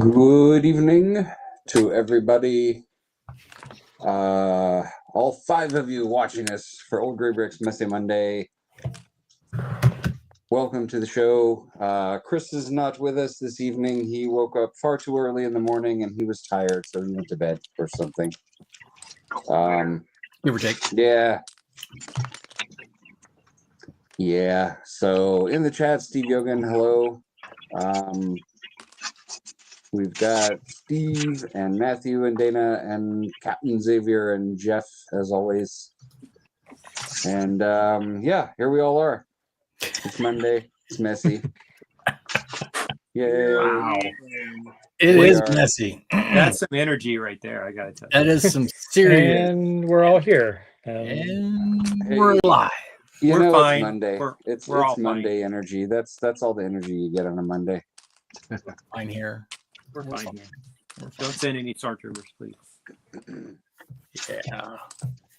Good evening to everybody. All 5 of you watching us for Old Grey Bricks Messy Monday. Welcome to the show. Chris is not with us this evening. He woke up far too early in the morning and he was tired, so he went to bed or something. Give or take. Yeah. Yeah. So in the chat, Steve Yogan, hello. We've got Steve and Matthew and Dana and Captain Xavier and Jeff, as always. And yeah, here we all are. It's Monday. It's messy. Yay. Wow. It is messy. That's some energy right there, I gotta tell you. That is some serious. And we're all here. And Hey, we're live. We're fine. It's Monday. It's all Monday fine. energy. That's all the energy you get on a Monday. Fine here. We're fine here. Don't send any stormtroopers, please. Yeah.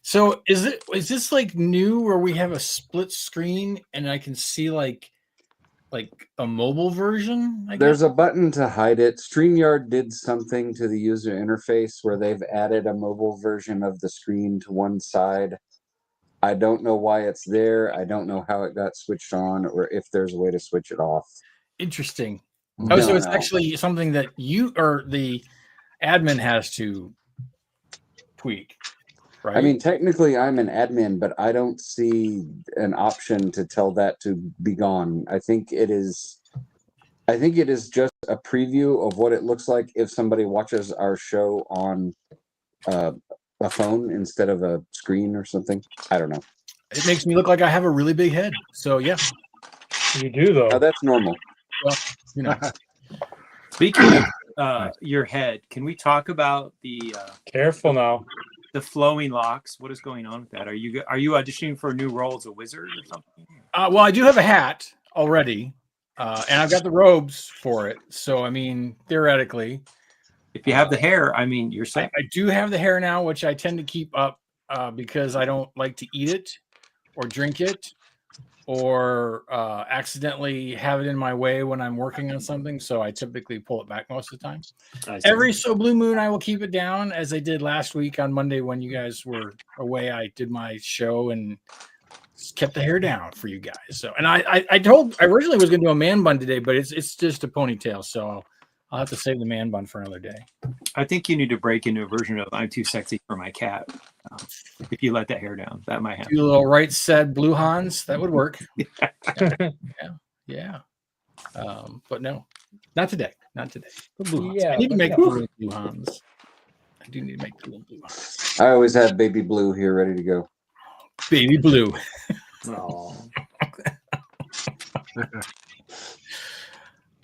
So is this like new where we have a split screen and I can see like a mobile version? There's a button to hide it. StreamYard did something to the user interface where they've added a mobile version of the screen to one side. I don't know why it's there. I don't know how it got switched on or if there's a way to switch it off. Interesting. Oh, so it's actually something that you or the admin has to tweak, right? I mean, technically I'm an admin, but I don't see an option to tell that to be gone. I think it is just a preview of what it looks like if somebody watches our show on a phone instead of a screen or something. I don't know. It makes me look like I have a really big head. So yeah. You do though. Oh, that's normal. Well, you know. Speaking of your head, can we talk about the Careful now. the flowing locks? What is going on with that? Are you auditioning for a new role as a wizard or something? Well, I do have a hat already, and I've got the robes for it. So I mean, theoretically, If you have the hair, I mean, you're set. I do have the hair now, which I tend to keep up because I don't like to eat it or drink it or accidentally have it in my way when I'm working on something. So I typically pull it back most of the time. Every so blue moon, I will keep it down, as I did last week on Monday when you guys were away. I did my show and kept the hair down for you guys. So, and I originally was going to do a man bun today, but it's just a ponytail. So I'll have to save the man bun for another day. I think you need to break into a version of "I'm too sexy for my cat." If you let that hair down, that might happen. Do a little right said blue Hans, that would work. Yeah. But no, not today. Not today. The blue Hans. Yeah, I need to make no. blue Hans. I do need to make the little blue Hans. I always have baby blue here ready to go. Baby blue. Oh.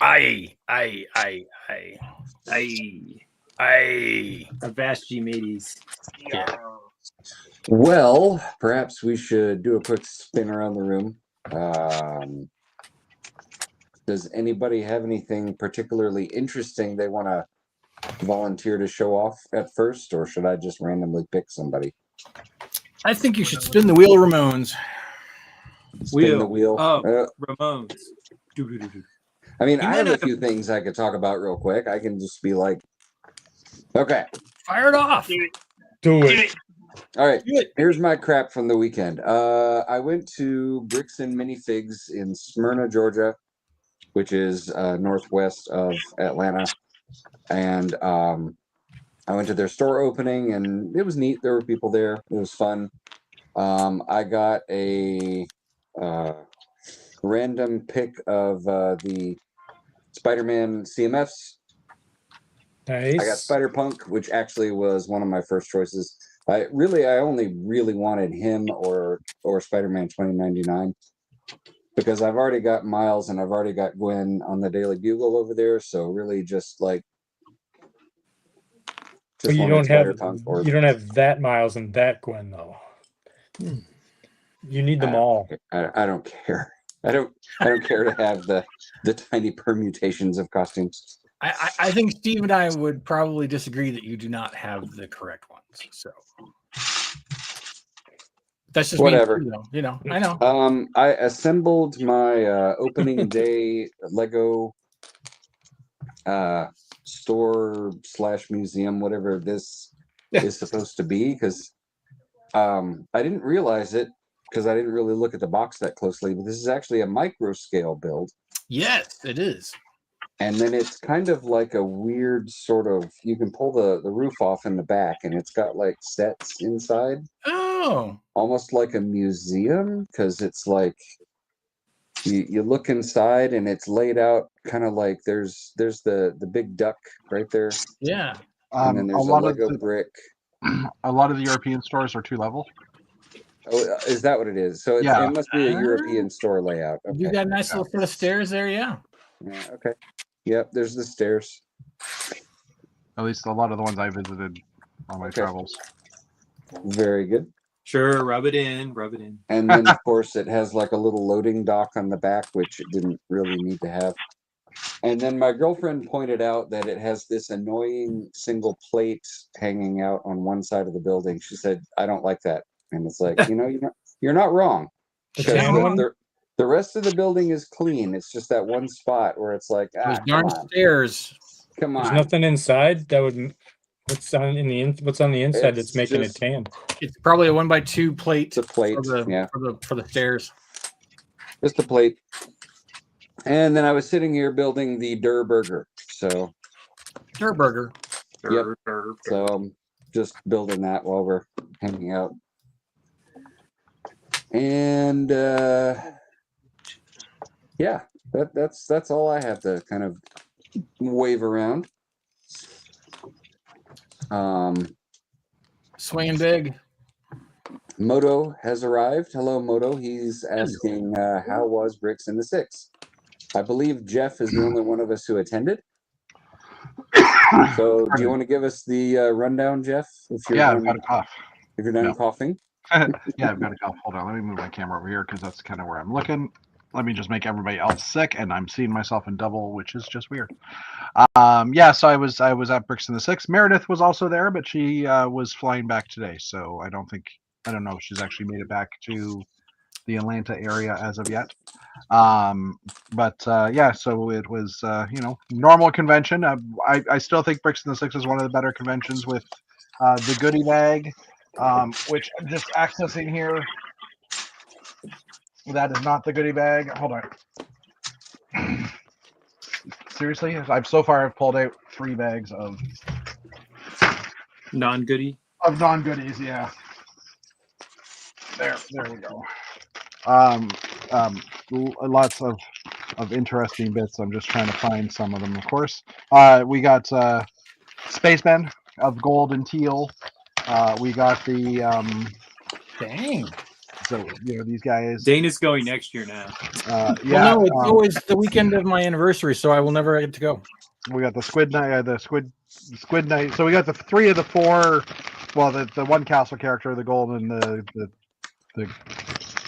I. Avast ye mateys. Yeah. Well, perhaps we should do a quick spin around the room. Does anybody have anything particularly interesting they want to volunteer to show off at first, or should I just randomly pick somebody? I think you should spin the wheel, Ramones. Spin the wheel. Oh, Ramones. Do-do-do-do. I mean, You I might have a not few things I could talk about real quick. I can just be like, okay, Fire it off. Do it. all right. Do it. Here's my crap from the weekend. I went to Bricks and Minifigs in Smyrna, Georgia, which is northwest of Atlanta, and I went to their store opening, and it was neat. There were people there. It was fun. I got a random pick of the Spider-Man CMFs. Nice. I got Spider-Punk, which actually was one of my first choices. I only really wanted him or Spider-Man 2099 because I've already got Miles and I've already got Gwen on the Daily Bugle over there. So really just like But you wanted don't have Spider-Punk you don't have that Miles and that Gwen though. You need them all. I don't care. I don't care to have the tiny permutations of costumes. I think Steve and I would probably disagree that you do not have the correct ones. So that's just Whatever. Me too, though. You know, I know. I assembled my opening day Lego store / museum, whatever this is supposed to be, because I didn't realize it because I didn't really look at the box that closely, but this is actually a micro scale build. Yes, it is. And then it's kind of like a weird sort of, you can pull the roof off in the back, and it's got like sets inside, Oh, almost like a museum, because it's like you look inside and it's laid out kind of like there's the big duck right there, yeah. and then there's a Lego brick. A lot of the European stores are 2-level. Oh, is that what it is? So Yeah. it must be a European store layout. You Okay. got a nice little set of stairs there, yeah. Yeah, okay. Yep, there's the stairs. At least a lot of the ones I visited on my Okay. travels. Very good. Sure, rub it in, rub it in. And then, of course, it has like a little loading dock on the back, which it didn't really need to have. And then my girlfriend pointed out that it has this annoying single plate hanging out on one side of the building. She said, "I don't like that." And it's like, you're not wrong. The Because tan one? the rest of the building is clean. It's just that one spot where it's like, Those come darn on, stairs. come There's on. nothing inside that would. What's on the inside It's that's making just- it tan? It's probably a 1x2 plate. It's a plate, yeah. For the stairs. Just a plate. And then I was sitting here building the Durr Burger. So, Sure burger. Yep. so I'm just building that while we're hanging out. And yeah, that's all I have to kind of wave around. Swinging big. Moto has arrived. Hello, Moto. He's asking, how was Bricks in the Six? I believe Jeff is the only one of us who attended. So, do you want to give us the rundown, Jeff? If you're Yeah, done, I've got a cough. if you're done No. coughing. Yeah, I've got a cough. Hold on, let me move my camera over here because that's kind of where I'm looking. Let me just make everybody else sick, and I'm seeing myself in double, which is just weird. Yeah, so I was at Bricks in the Six. Meredith was also there, but she was flying back today, so I don't know if she's actually made it back to the Atlanta area as of yet. Yeah, so it was normal convention. I still think Bricks in the Six is one of the better conventions with the goodie bag, which I'm just accessing here. That is not the goodie bag. Hold on. Seriously, I've pulled out 3 bags of Non-goodie. non-goodies. Yeah. There we go. Lots of interesting bits. I'm just trying to find some of them. Of course, we got Spacemen of gold and teal. We got the Dang. so these guys. Dana's going next year now. Yeah. Well, no, it's always the weekend of my anniversary, so I will never get to go. We got the Squid Knight, the Squid Knight. So we got the 3 of the 4. Well, the one castle character, the gold and the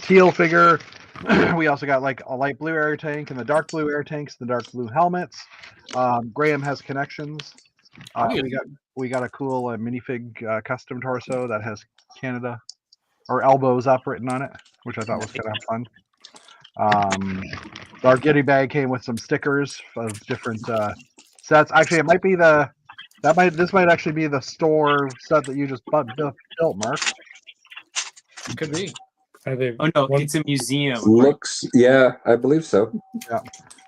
teal figure. We also got like a light blue air tank and the dark blue air tanks, the dark blue helmets. Graham has connections. We got a cool minifig custom torso that has Canada or elbows up written on it, which I thought was kind of fun. Our goodie bag came with some stickers of different sets. Actually, it might be this might actually be the store set that you just built, Mark. It could be. Are they, Oh no, what- it's a museum. Looks, yeah, I believe so.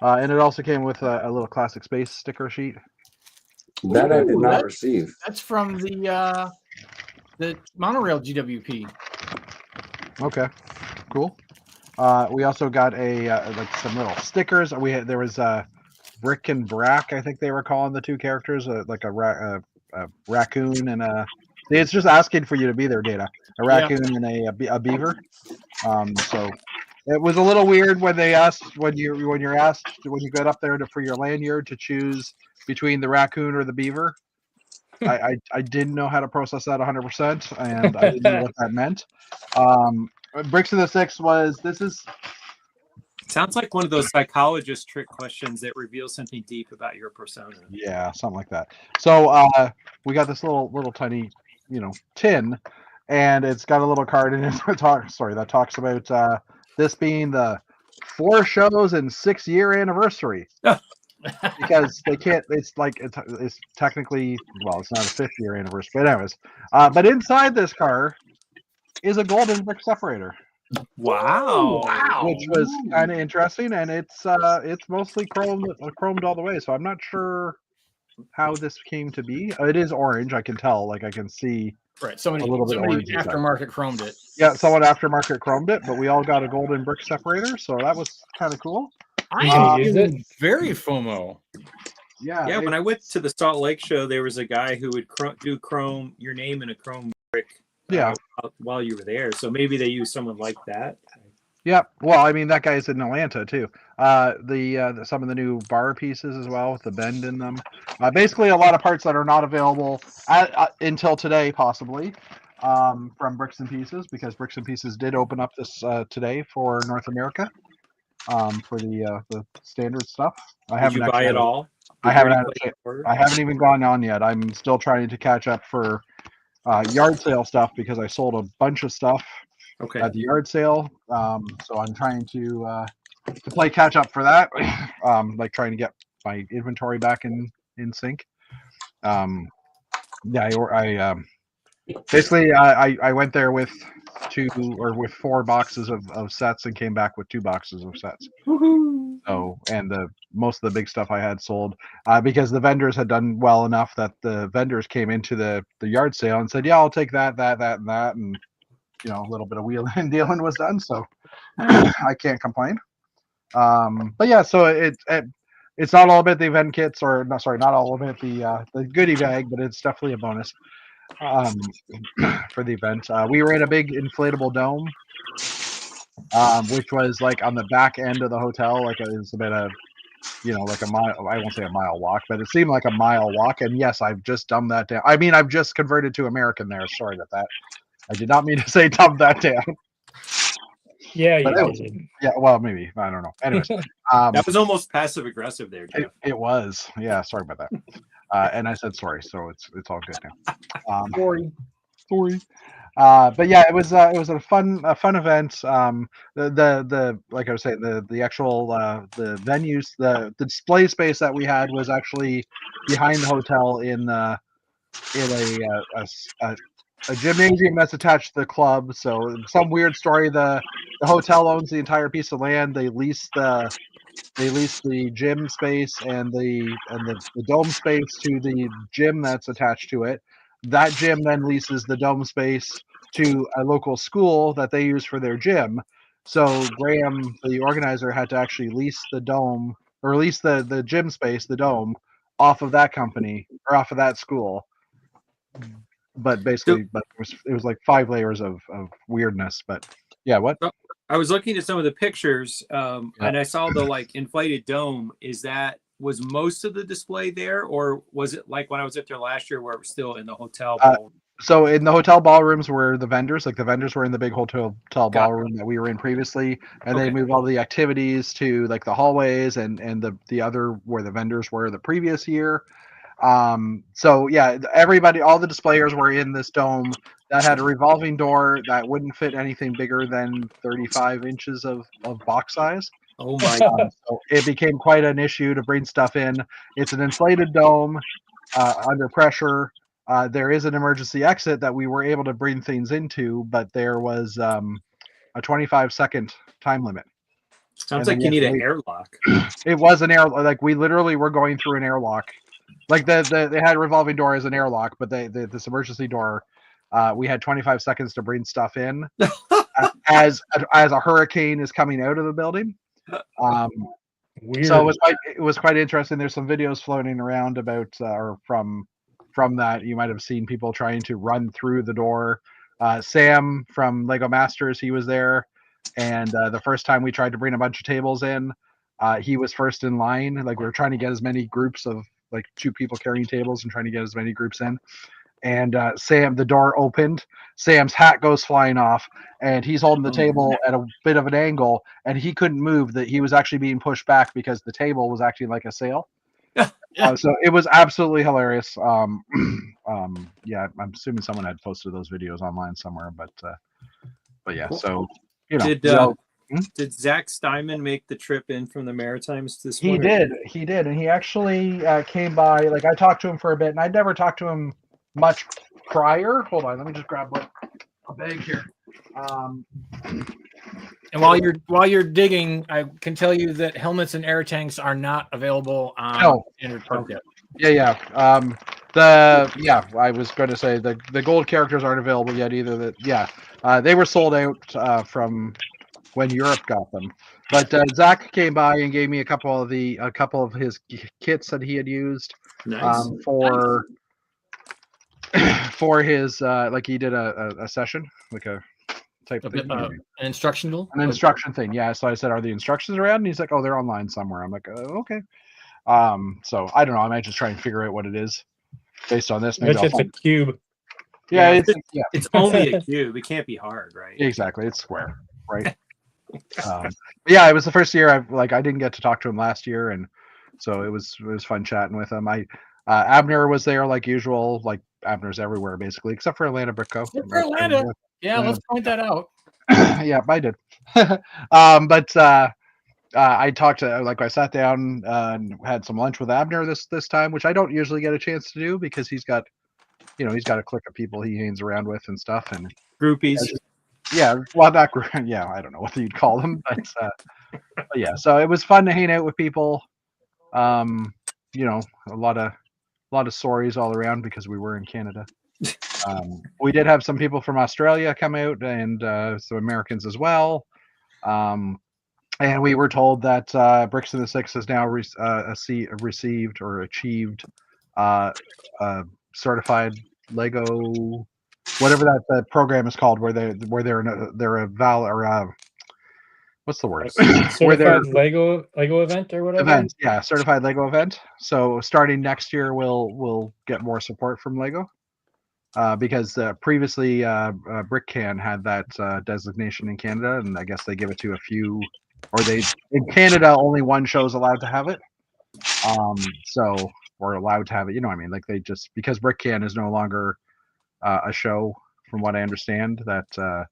And it also came with a little classic space sticker sheet. That I did Ooh, not that- receive. That's from the monorail GWP. Okay, cool. We also got a like some little stickers. There was Brick and Brack, I think they were calling the 2 characters, like a raccoon and a. It's just asking for you to be there, Data. A raccoon and a beaver. So it was a little weird when they asked when you got up there for your lanyard to choose between the raccoon or the beaver. I didn't know how to process that 100%, and I didn't know what that meant. Bricks in the Six Sounds like one of those psychologist trick questions that reveals something deep about your persona. yeah, something like that. So we got this little tiny tin, and it's got a little card in it that talks about this being the 4 shows and 6-year anniversary. because they can't. It's like it's technically, well, it's not a 50th anniversary, but anyways. But inside this car is a golden brick separator, Wow. which was kind of interesting, and it's mostly chromed all the way. So I'm not sure how this came to be. It is orange. I can tell. Like I can see. Right. Somebody A little bit orange inside. aftermarket chromed it. Yeah, someone aftermarket chromed it, but we all got a golden brick separator, so that was kind of cool. I You gonna am use feeling it? very FOMO. Yeah. Yeah, when I went to the Salt Lake show, there was a guy who would do chrome your name in a chrome brick. Yeah. While you were there, so maybe they use someone like that. Yeah. Well, I mean that guy's in Atlanta too. Some of the new bar pieces as well with the bend in them. Basically, a lot of parts that are not available until today, possibly, from Bricks and Pieces, because Bricks and Pieces did open up this today for North America, for the standard stuff. I Did haven't you actually buy had it a- all? I Did you haven't already had a place chance. an order? I haven't even gone on yet. I'm still trying to catch up for yard sale stuff because I sold a bunch of stuff Okay. at the yard sale. So I'm trying to play catch up for that. Like trying to get my inventory back in sync. Yeah, basically I went there with with 4 boxes of sets and came back with 2 boxes of sets. Woohoo. So and most of the big stuff I had sold because the vendors had done well enough that the vendors came into the yard sale and said, yeah, I'll take that, and that, and a little bit of wheeling and dealing was done, so I can't complain. But yeah, so it's not all about the event kits, or no, sorry, not all about the goodie bag, but it's definitely a bonus for the event. We were in a big inflatable dome, which was like on the back end of the hotel. Like it was about like a mile. I won't say a mile walk, but it seemed like a mile walk. And yes, I've just dumbed that down. I mean, I've just converted to American there. Sorry about that. I did not mean to say dumb that down. Yeah, you But it was- did. Yeah, well, maybe I don't know. Anyways, That was almost passive aggressive there, Jeff. it was. Yeah, sorry about that. And I said sorry, so it's all good now. Sorry. But yeah, it was a fun event. The like I was saying, the actual the venues, the display space that we had was actually behind the hotel in a gymnasium that's attached to the club. So some weird story. The hotel owns the entire piece of land. They lease the gym space and the dome space to the gym that's attached to it. That gym then leases the dome space to a local school that they use for their gym. So Graham, the organizer, had to actually lease the dome, or lease the gym space, the dome, off of that company or off of that school. But basically, it was like 5 layers of weirdness. But yeah, what? I was looking at some of the pictures, and I saw the like inflated dome. Was most of the display there, or was it like when I was up there last year where it was still in the hotel ballroom? So in the hotel ballrooms were the vendors, like the vendors were in the big hotel ballroom that we were in previously, and they moved all the activities to like the hallways and the other where the vendors were the previous year. So yeah, everybody, all the displayers were in this dome that had a revolving door that wouldn't fit anything bigger than 35 inches of box size. Oh my So it became quite an issue to bring stuff in. It's an inflated dome under pressure. There is an emergency exit that we were able to bring things into, but there was a 25-second time limit. Sounds like you need an airlock. It was an air, like we literally were going through an airlock. Like they had a revolving door as an airlock, but this emergency door, we had 25 seconds to bring stuff in as a hurricane is coming out of the building. Weird. So it was quite interesting. There's some videos floating around about or from that. You might have seen people trying to run through the door. Sam from Lego Masters, he was there, and the first time we tried to bring a bunch of tables in, he was first in line. Like we were trying to get as many groups of like 2 people carrying tables and trying to get as many groups in. And Sam, the door opened. Sam's hat goes flying off, and he's holding the table at a bit of an angle, and he couldn't move. That he was actually being pushed back because the table was acting like a sail. So it was absolutely hilarious. Yeah, I'm assuming someone had posted those videos online somewhere, but yeah. So Did Zach Steinman make the trip in from the Maritimes this He morning? did, and he actually came by. Like I talked to him for a bit, and I'd never talked to him much prior. Hold on, let me just grab a bag here. And while you're digging, I can tell you that helmets and air tanks are not available on No. Standard Park yet. Yeah. I was going to say the gold characters aren't available yet either. They were sold out from when Europe got them. But Zach came by and gave me a couple of his kits that he had used Nice. for for his like he did a session, like a type thing. An instructional? An instruction thing, yeah. So I said, "Are the instructions around?" And he's like, "Oh, they're online somewhere." I'm like, "Okay." So I don't know. I might just try and figure out what it is based on this. Maybe Which it's a cube. Yeah, Yeah, it's only a cube. It can't be hard, right? exactly. It's square, right? Yeah, it was the first year I didn't get to talk to him last year, and so it was fun chatting with him. Abner was there like usual. Like Abner's everywhere basically, except for Atlanta Brick Co. Except for Atlanta. Yeah, let's point that out. Yeah, I did. I talked to I sat down and had some lunch with Abner this time, which I don't usually get a chance to do because he's got a clique of people he hangs around with and stuff, and Groupies. yeah, well, not yeah, I don't know what you'd call them, but yeah, so it was fun to hang out with people. A lot of stories all around because we were in Canada. We did have some people from Australia come out and some Americans as well. And we were told that Bricks in the Six has now received or achieved certified Lego, whatever that program is called, where they're a val or what's the word? Where they're Certified Lego event or whatever. event, yeah, certified Lego event. So starting next year, we'll get more support from Lego. Because previously Brick Can had that designation in Canada, and I guess they give it to a few, or in Canada only one show is allowed to have it. So we're allowed to have it. You know what I mean? Like they just because Brick Can is no longer a show, from what I understand, that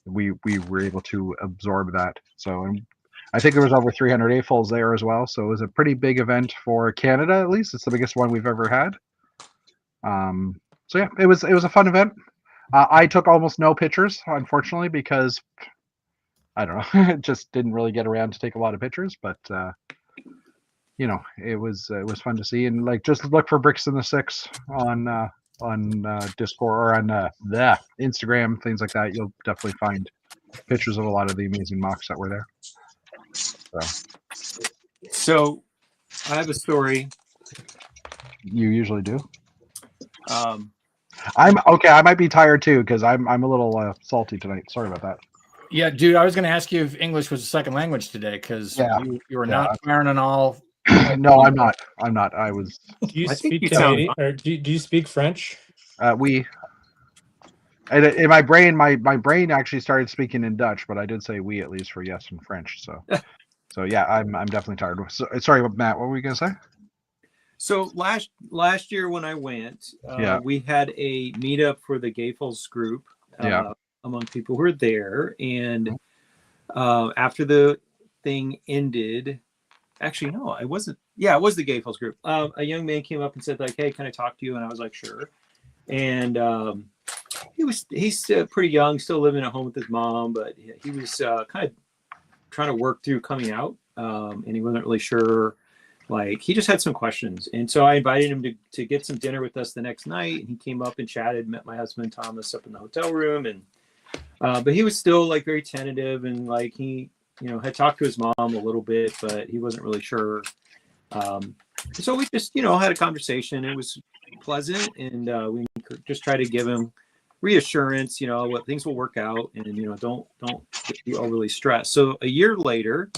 we were able to absorb that. So and I think there was over 300 AFOLs there as well. So it was a pretty big event for Canada, at least. It's the biggest one we've ever had. So yeah, it was a fun event. I took almost no pictures, unfortunately, because I don't know, just didn't really get around to take a lot of pictures. But it was fun to see, and like just look for Bricks in the Six on Discord or on the Instagram, things like that. You'll definitely find pictures of a lot of the amazing mocks that were there. So I have a story. You usually do. I'm okay. I might be tired too because I'm a little salty tonight. Sorry about that. Yeah, dude, I was going to ask you if English was a second language today because you were not firing on all. No, I'm not. I was. Do you I think speak you sound Canadian or do you speak French? And in my brain, my brain actually started speaking in Dutch, but I did say we at least for yes in French. So yeah, I'm definitely tired. So, sorry, Matt. What were you gonna say? So last year when I went, we had a meetup for the Gayfuls group among people who were there, and after the thing ended, actually no, I wasn't. Yeah, it was the Gayfuls group. A young man came up and said like, "Hey, can I talk to you?" And I was like, "Sure." And he's pretty young, still living at home with his mom, but he was kind of trying to work through coming out, and he wasn't really sure. Like he just had some questions, and so I invited him to get some dinner with us the next night. And he came up and chatted, met my husband Thomas up in the hotel room, and but he was still like very tentative, and like he had talked to his mom a little bit, but he wasn't really sure. So we just had a conversation. It was pleasant, and we just try to give him reassurance, what things will work out, and don't be overly stressed. So a year later,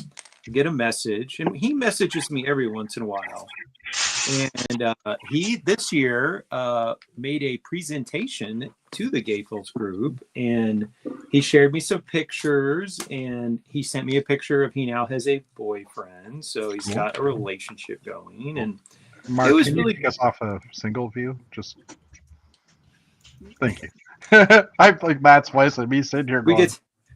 I get a message, and he messages me every once in a while. And he this year made a presentation to the Gayfuls group, and he shared me some pictures, and he sent me a picture of he now has a boyfriend, so he's got a relationship going. And Mark, it was can really you take us off a single view? Just thank you. I like Matt's voice and me sitting here.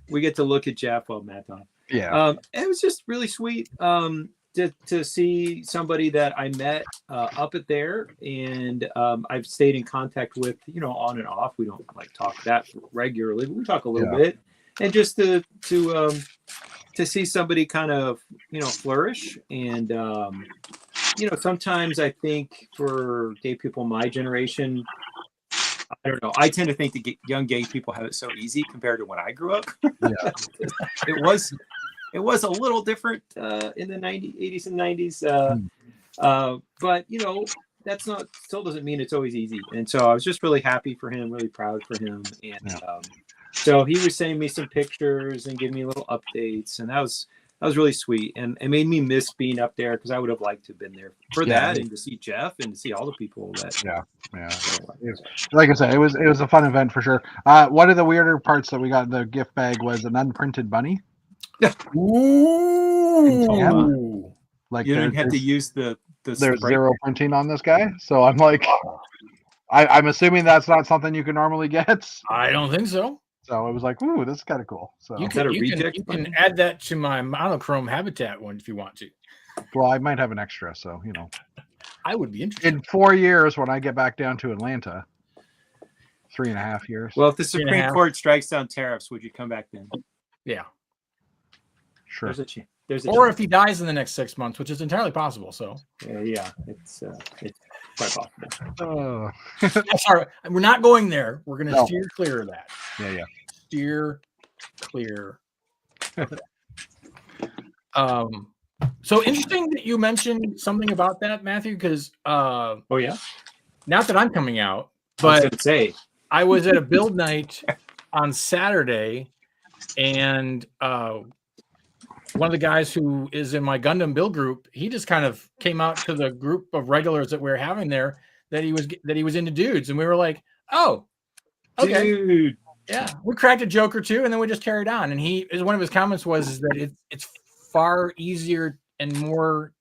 We get to look at Jeff while Matt on. Yeah. It was just really sweet to see somebody that I met up at there, and I've stayed in contact with, on and off. We don't like talk that regularly, but we talk a little bit, and just to see somebody kind of flourish. And sometimes I think for gay people my generation, I don't know, I tend to think that young gay people have it so easy compared to when I grew up. Yeah. It was a little different in the 80s and 90s, but that's still doesn't mean it's always easy. And so I was just really happy for him, really proud for him. And so he was sending me some pictures and giving me little updates, and that was really sweet. And it made me miss being up there, because I would have liked to have been there for that, and to see Jeff and to see all the people that. Yeah. Like I said, it was a fun event for sure. One of the weirder parts that we got in the gift bag was an unprinted bunny. Ooh. Like you didn't have to use the there's zero printing on this guy, so I'm like, I'm assuming that's not something you can normally get. I don't think so. So it was like, ooh, this is kind of cool. So You can add that to my monochrome habitat one if you want to. Well, I might have an extra, so I would be interested. In 4 years, when I get back down to Atlanta, 3.5 years. Well, if the Supreme Court strikes down tariffs, would you come back then? Yeah. Sure. There's a chance. Or if he dies in the next 6 months, which is entirely possible. So yeah, it's quite possible. Sorry, we're not going there. We're going to steer clear of that. Yeah. Steer clear. So interesting that you mentioned something about that, Matthew, because oh yeah, not that I'm coming out, but I was gonna say I was at a build night on Saturday, and one of the guys who is in my Gundam build group, he just kind of came out to the group of regulars that we were having there that he was into dudes, and we were like, oh, okay, dude. Yeah, we cracked a joke or two, and then we just carried on. And one of his comments was that it's far easier and more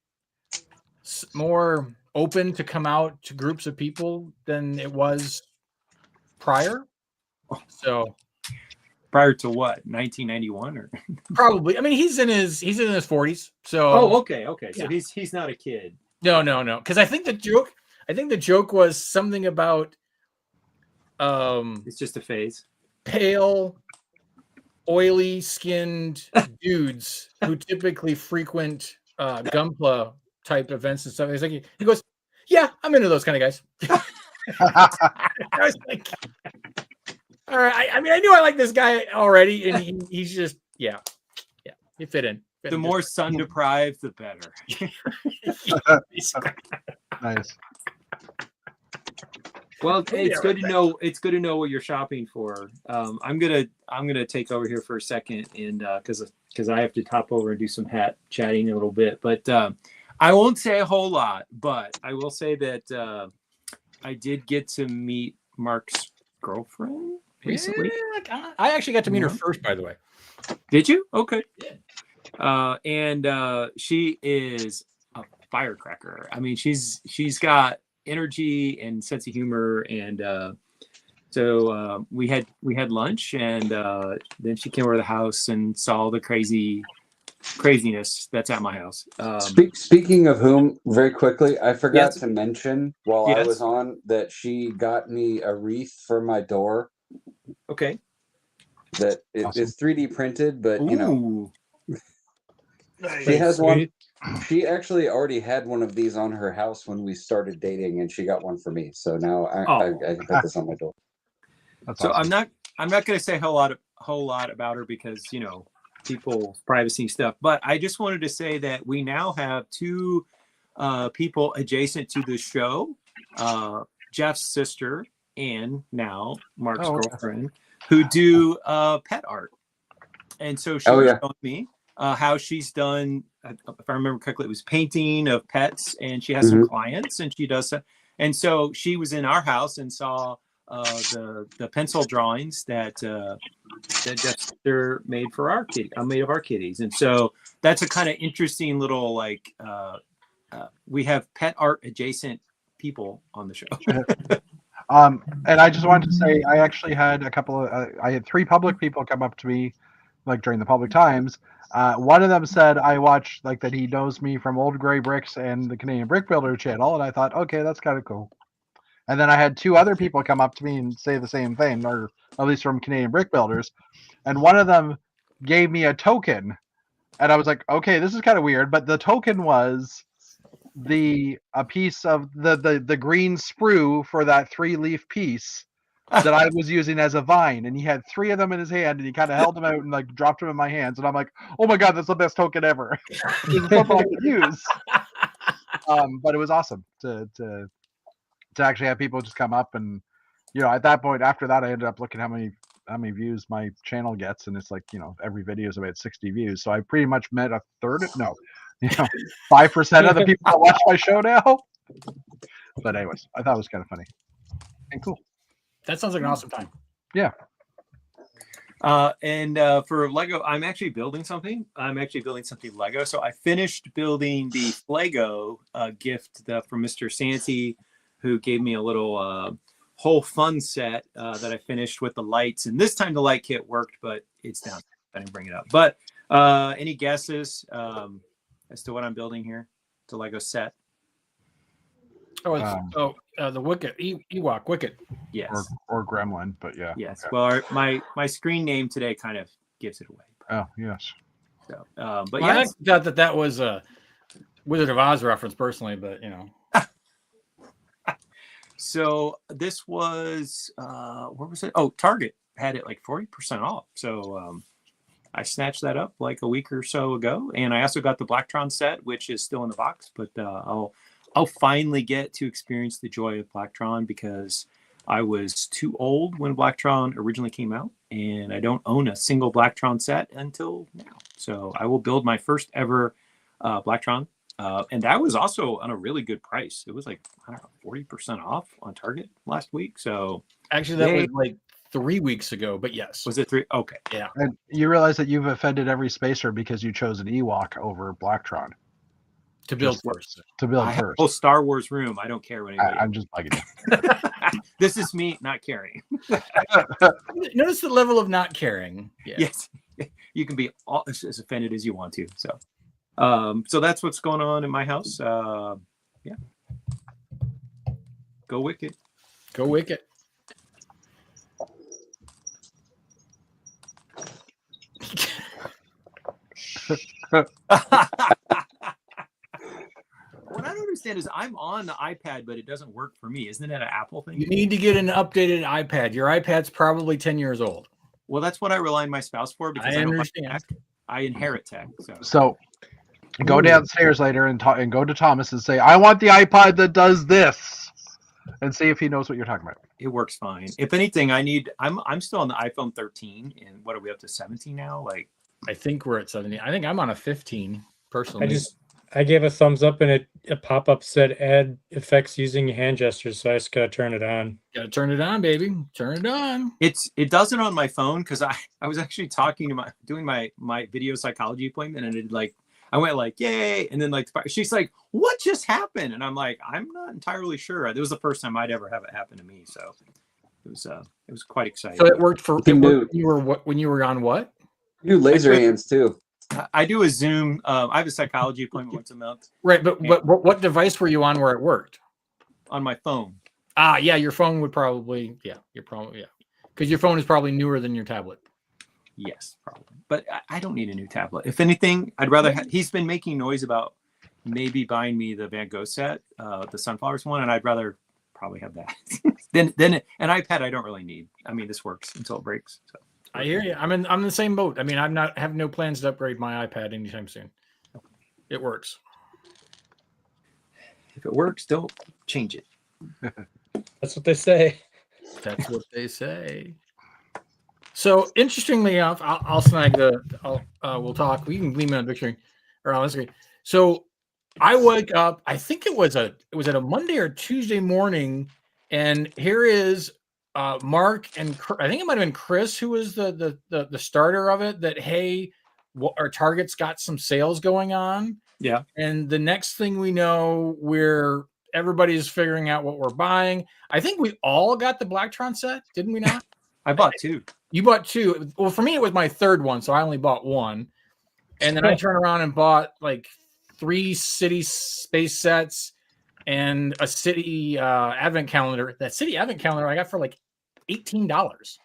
open to come out to groups of people than it was prior. So prior to what, 1991 or probably? I mean, he's in his 40s. So okay. So yeah. he's not a kid. No. Because I think the joke was something about it's just a phase. Pale, oily skinned dudes who typically frequent Gunpla type events and stuff. He's like, he goes, yeah, I'm into those kind of guys. I was like, all right. I mean, I knew I liked this guy already, and he's just, yeah, he fit in. The more sun deprived, the better. Nice. Well, it's good to know. It's good to know what you're shopping for. I'm gonna take over here for a second, and because I have to hop over and do some hat chatting a little bit. But I won't say a whole lot. But I will say that I did get to meet Mark's girlfriend recently. Yeah, I actually got to meet her first, by the way. Did you? Okay. Yeah. And she is a firecracker. I mean, she's got energy and sense of humor, and so we had lunch, and then she came over to the house and saw the craziness that's at my house. Speaking of whom, very quickly, I forgot to mention while I was on that she got me a wreath for my door. Okay. That it's 3D printed, but Ooh. She has one. She actually already had one of these on her house when we started dating, and she got one for me. So now I can put this on my door. That's so awesome. I'm not going to say a whole lot about her because people's privacy stuff. But I just wanted to say that we now have two people adjacent to the show, Jeff's sister and now Mark's girlfriend, who do pet art. And so she was showing me how she's done, if I remember correctly, it was painting of pets, and she has some clients, and she does that. And so she was in our house and saw the pencil drawings that they're made for our kitty, made of our kitties. And so that's a kind of interesting little we have pet art adjacent people on the show. And I just wanted to say, I actually had I had 3 public people come up to me like during the public times. One of them said I watched like that he knows me from Old Gray Bricks and the Canadian Brick Builder channel, and I thought, okay, that's kind of cool. And then I had two other people come up to me and say the same thing, or at least from Canadian Brick Builders, and one of them gave me a token, and I was like, okay, this is kind of weird, but the token was a piece of the green sprue for that 3-leaf piece that I was using as a vine, and he had 3 of them in his hand, and he kind of held them out and like dropped them in my hands, and I'm like, oh my god, that's the best token ever. This is something I could use. But it was awesome to actually have people just come up, and at that point, after that, I ended up looking how many views my channel gets, and it's like every video is about 60 views, so I pretty much met a third, no, 5% of the people that watch my show now. But anyways, I thought it was kind of funny and cool. That sounds like an awesome time. Yeah. And for Lego, I'm actually building something. Lego. So I finished building the Lego gift from Mr. Santy, who gave me a little whole fun set that I finished with the lights. And this time the light kit worked, but it's down. I didn't bring it up. But any guesses as to what I'm building here? It's a Lego set. Oh, it's the Wicket, Ewok Wicket. Yes. Or Gremlin, but yeah. Yes. Okay. Well, my screen name today kind of gives it away. Oh, yes. So, but well, yes. I thought that was a Wizard of Oz reference personally, but So this was where was it? Oh, Target had it like 40% off. So I snatched that up like a week or so ago, and I also got the Blacktron set, which is still in the box. But I'll finally get to experience the joy of Blacktron, because I was too old when Blacktron originally came out, and I don't own a single Blacktron set until now. So I will build my first ever Blacktron. And that was also on a really good price. It was like, I don't know, 40% off on Target last week. So actually that was like 3 weeks ago, but yes. Was it 3? Okay. Yeah. And you realize that you've offended every spacer because you chose an Ewok over Blacktron. To build first. To build I have a first. whole Star Wars room. I don't care what anybody. I'm just bugging you. This is me not caring. Notice the level of not caring. Yeah. Yes. You can be as offended as you want to. So so that's what's going on in my house. Yeah. Go Wicket. Go Wicket. What I don't understand is I'm on the iPad, but it doesn't work for me. Isn't that an Apple thing? You need to get an updated iPad. Your iPad's probably 10 years old. Well, that's what I rely on my spouse for, because I understand. Don't have tech. I inherit tech. So go downstairs later and go to Thomas and say, I want the iPod that does this, and see if he knows what you're talking about. It works fine. If anything, I'm still on the iPhone 13, and what are we up to, 17 now? Like, I think we're at 17. I think I'm on a 15 personally. I gave a thumbs up, and a pop-up said add effects using hand gestures, so I just gotta turn it on. Gotta turn it on, baby. Turn it on. it doesn't on my phone, because I was actually doing my video psychology appointment, and I went like, yay, and then she's like, what just happened? And I'm like, I'm not entirely sure. It was the first time I'd ever have it happen to me, so it was quite exciting. So it worked when you were on what? You do laser hands too. I do a Zoom. I have a psychology appointment once a month. Right, but what device were you on where it worked? On my phone. Yeah, your phone would probably, because your phone is probably newer than your tablet. Yes, probably. But I don't need a new tablet. If anything, I'd rather he's been making noise about maybe buying me the Van Gogh set, the Sunflowers one, and I'd rather probably have that. then an iPad I don't really need. I mean, this works until it breaks. So I hear you. I'm in the same boat. I mean, have no plans to upgrade my iPad anytime soon. It works. If it works, don't change it. That's what they say. That's what they say. So interestingly enough, I'll snag we'll talk. We can leave me on the screen or on the screen. So I wake up. I think it was at a Monday or Tuesday morning, and here is Mark and I think it might have been Chris who was the starter of it. That hey, our Target's got some sales going on. Yeah. And the next thing we know, everybody's figuring out what we're buying. I think we all got the Blacktron set, didn't we not? I bought 2. You bought 2. Well, for me, it was my 3rd one, so I only bought 1. And then I turned around and bought like 3 city space sets and a city advent calendar. That city advent calendar I got for like $18.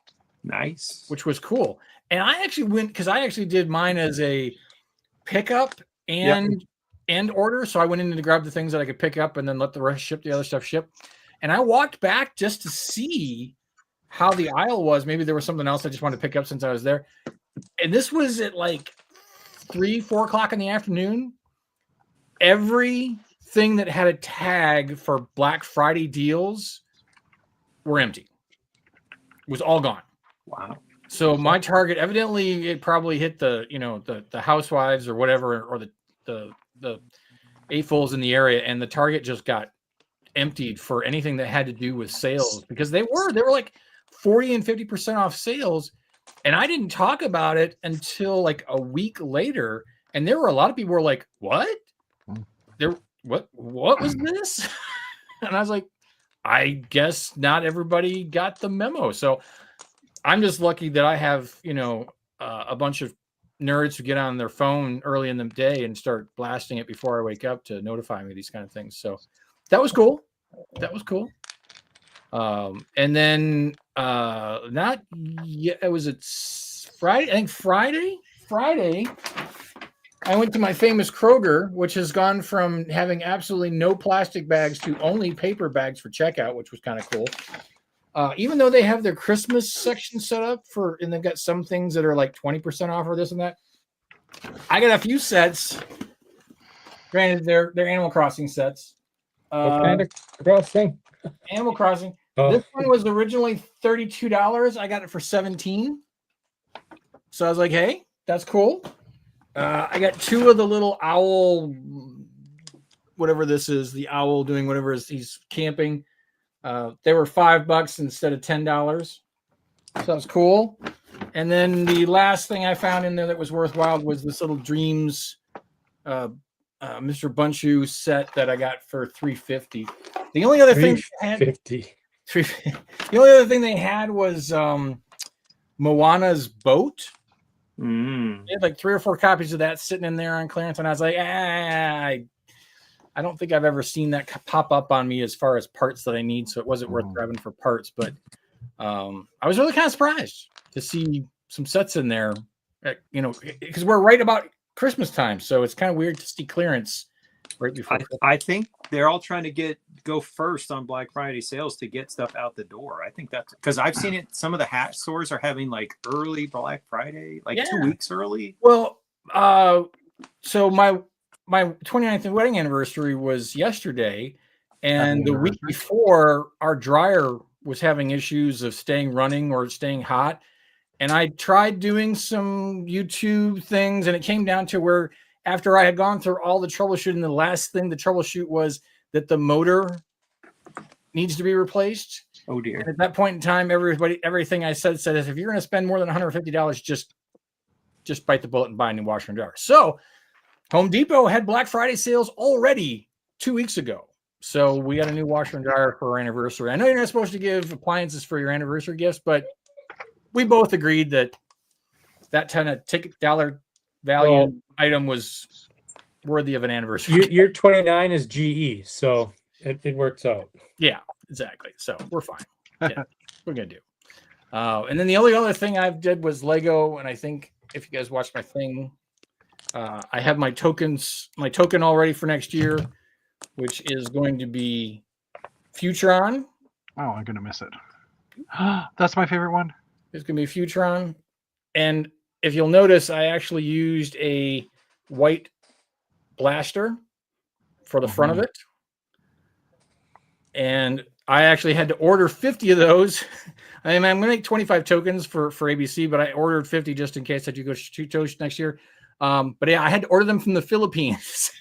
Nice. Which was cool. And I actually went because I actually did mine as a pickup and order. So I went in to grab the things that I could pick up and then let the rest ship, the other stuff ship. And I walked back just to see how the aisle was. Maybe there was something else I just wanted to pick up since I was there. And this was at like 3-4 o'clock in the afternoon. Everything that had a tag for Black Friday deals were empty. It was all gone. Wow. So my Target, evidently, it probably hit the housewives or whatever, or the AFOLs in the area, and the Target just got emptied for anything that had to do with sales because they were like 40 and 50% off sales, and I didn't talk about it until like a week later, and there were a lot of people who were like, "What? What was this?" And I was like, "I guess not everybody got the memo." So I'm just lucky that I have, a bunch of nerds who get on their phone early in the day and start blasting it before I wake up to notify me of these kind of things. So that was cool. And then not yet. It was Friday. I think Friday, I went to my famous Kroger, which has gone from having absolutely no plastic bags to only paper bags for checkout, which was kind of cool. Even though they have their Christmas section set up and they've got some things that are like 20% off or this and that. I got a few sets. Granted, they're Animal Crossing sets. What kind of crossing? Animal Crossing. Oh. This one was originally $32. I got it for $17. So I was like, hey, that's cool. I got 2 of the little owl, whatever this is, the owl doing whatever he's camping. They were $5 instead of $10. So that was cool. And then the last thing I found in there that was worthwhile was this little Dreams Mr. Bunchu set that I got for $3.50. The only other thing they had was Moana's boat. They had like 3 or 4 copies of that sitting in there on clearance, and I was like, I don't think I've ever seen that pop up on me as far as parts that I need, so it wasn't worth grabbing for parts. But I was really kind of surprised to see some sets in there, because we're right about Christmas time, so it's kind of weird to see clearance right before. I think they're all trying to go first on Black Friday sales to get stuff out the door. I think that's because I've seen it. Some of the hat stores are having like early Black Friday, like 2 weeks early. Well, so my 29th wedding anniversary was yesterday, and the week before our dryer was having issues of staying running or staying hot. And I tried doing some YouTube things, and it came down to where after I had gone through all the troubleshooting, the last thing to troubleshoot was that the motor needs to be replaced. Oh dear. And at that point in time, everything I said is, if you're going to spend more than $150, just bite the bullet and buy a new washer and dryer. So Home Depot had Black Friday sales already 2 weeks ago. So we got a new washer and dryer for our anniversary. I know you're not supposed to give appliances for your anniversary gifts, but we both agreed that kind of $10 value item was worthy of an anniversary. Your 29 is GE, so it works out. Yeah, exactly. So we're fine. Yeah, we're going to do. And then the only other thing I did was Lego. And I think if you guys watched my thing, I have my token all ready for next year, which is going to be Futron. Oh, I'm going to miss it. That's my favorite one. It's going to be Futron. And if you'll notice, I actually used a white blaster for the front of it. And I actually had to order 50 of those. I mean, I'm going to make 25 tokens for ABC, but I ordered 50 just in case I do go to Toast next year. But yeah, I had to order them from the Philippines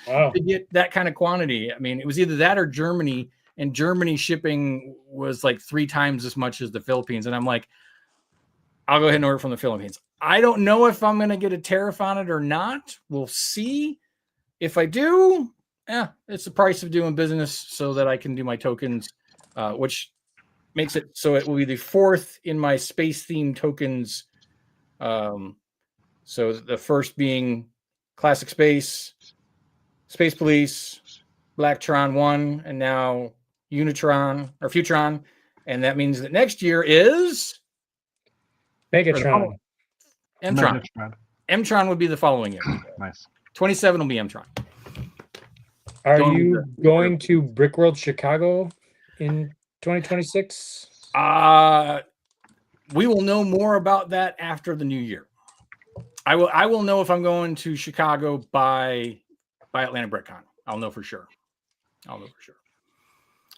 to get that kind of quantity. I mean, it was either that or Germany, and Germany shipping was like 3 times as much as the Philippines. And I'm like, I'll go ahead and order from the Philippines. I don't know if I'm going to get a tariff on it or not. We'll see. If I do, it's the price of doing business so that I can do my tokens, which makes it so it will be the fourth in my space themed tokens. So the first being Classic Space, Space Police, Blacktron 1, and now Unitron or Futron. And that means that next year is Megatron. Mtron. Megatron. Mtron would be the following year. Nice. 27 will be Mtron. Are Going you with the- going to Brickworld Chicago in 2026? We will know more about that after the new year. I will know if I'm going to Chicago by Atlanta BrickCon. I'll know for sure.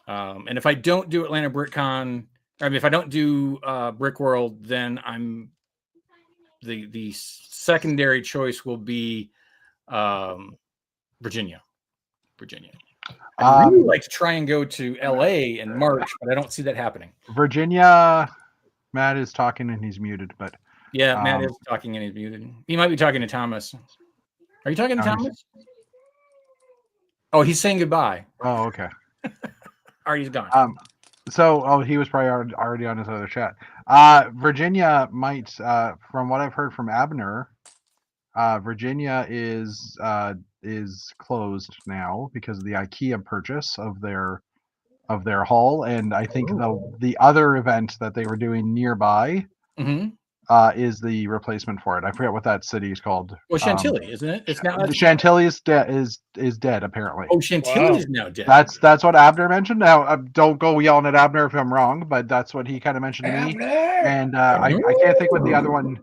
And if I don't do Atlanta BrickCon, if I don't do Brickworld, then I'm the secondary choice will be Virginia. I'd really like to try and go to LA in March, but I don't see that happening. Virginia, Matt is talking and he's muted, but Yeah, Matt is talking and he's muted. He might be talking to Thomas. Are you talking to Thomas? Oh, he's saying goodbye. oh, okay. All right, he's gone. So he was probably already on his other chat. Virginia might, from what I've heard from Abner, Virginia is closed now because of the IKEA purchase of their hall, and I think the other event that they were doing nearby is the replacement for it. I forget what that city is called. Well, Chantilly, isn't it? It's now Chantilly is dead apparently. Oh, Chantilly is now dead. That's what Abner mentioned. Now, don't go yelling at Abner if I'm wrong, but that's what he kind of mentioned to me. And I can't think what the other one.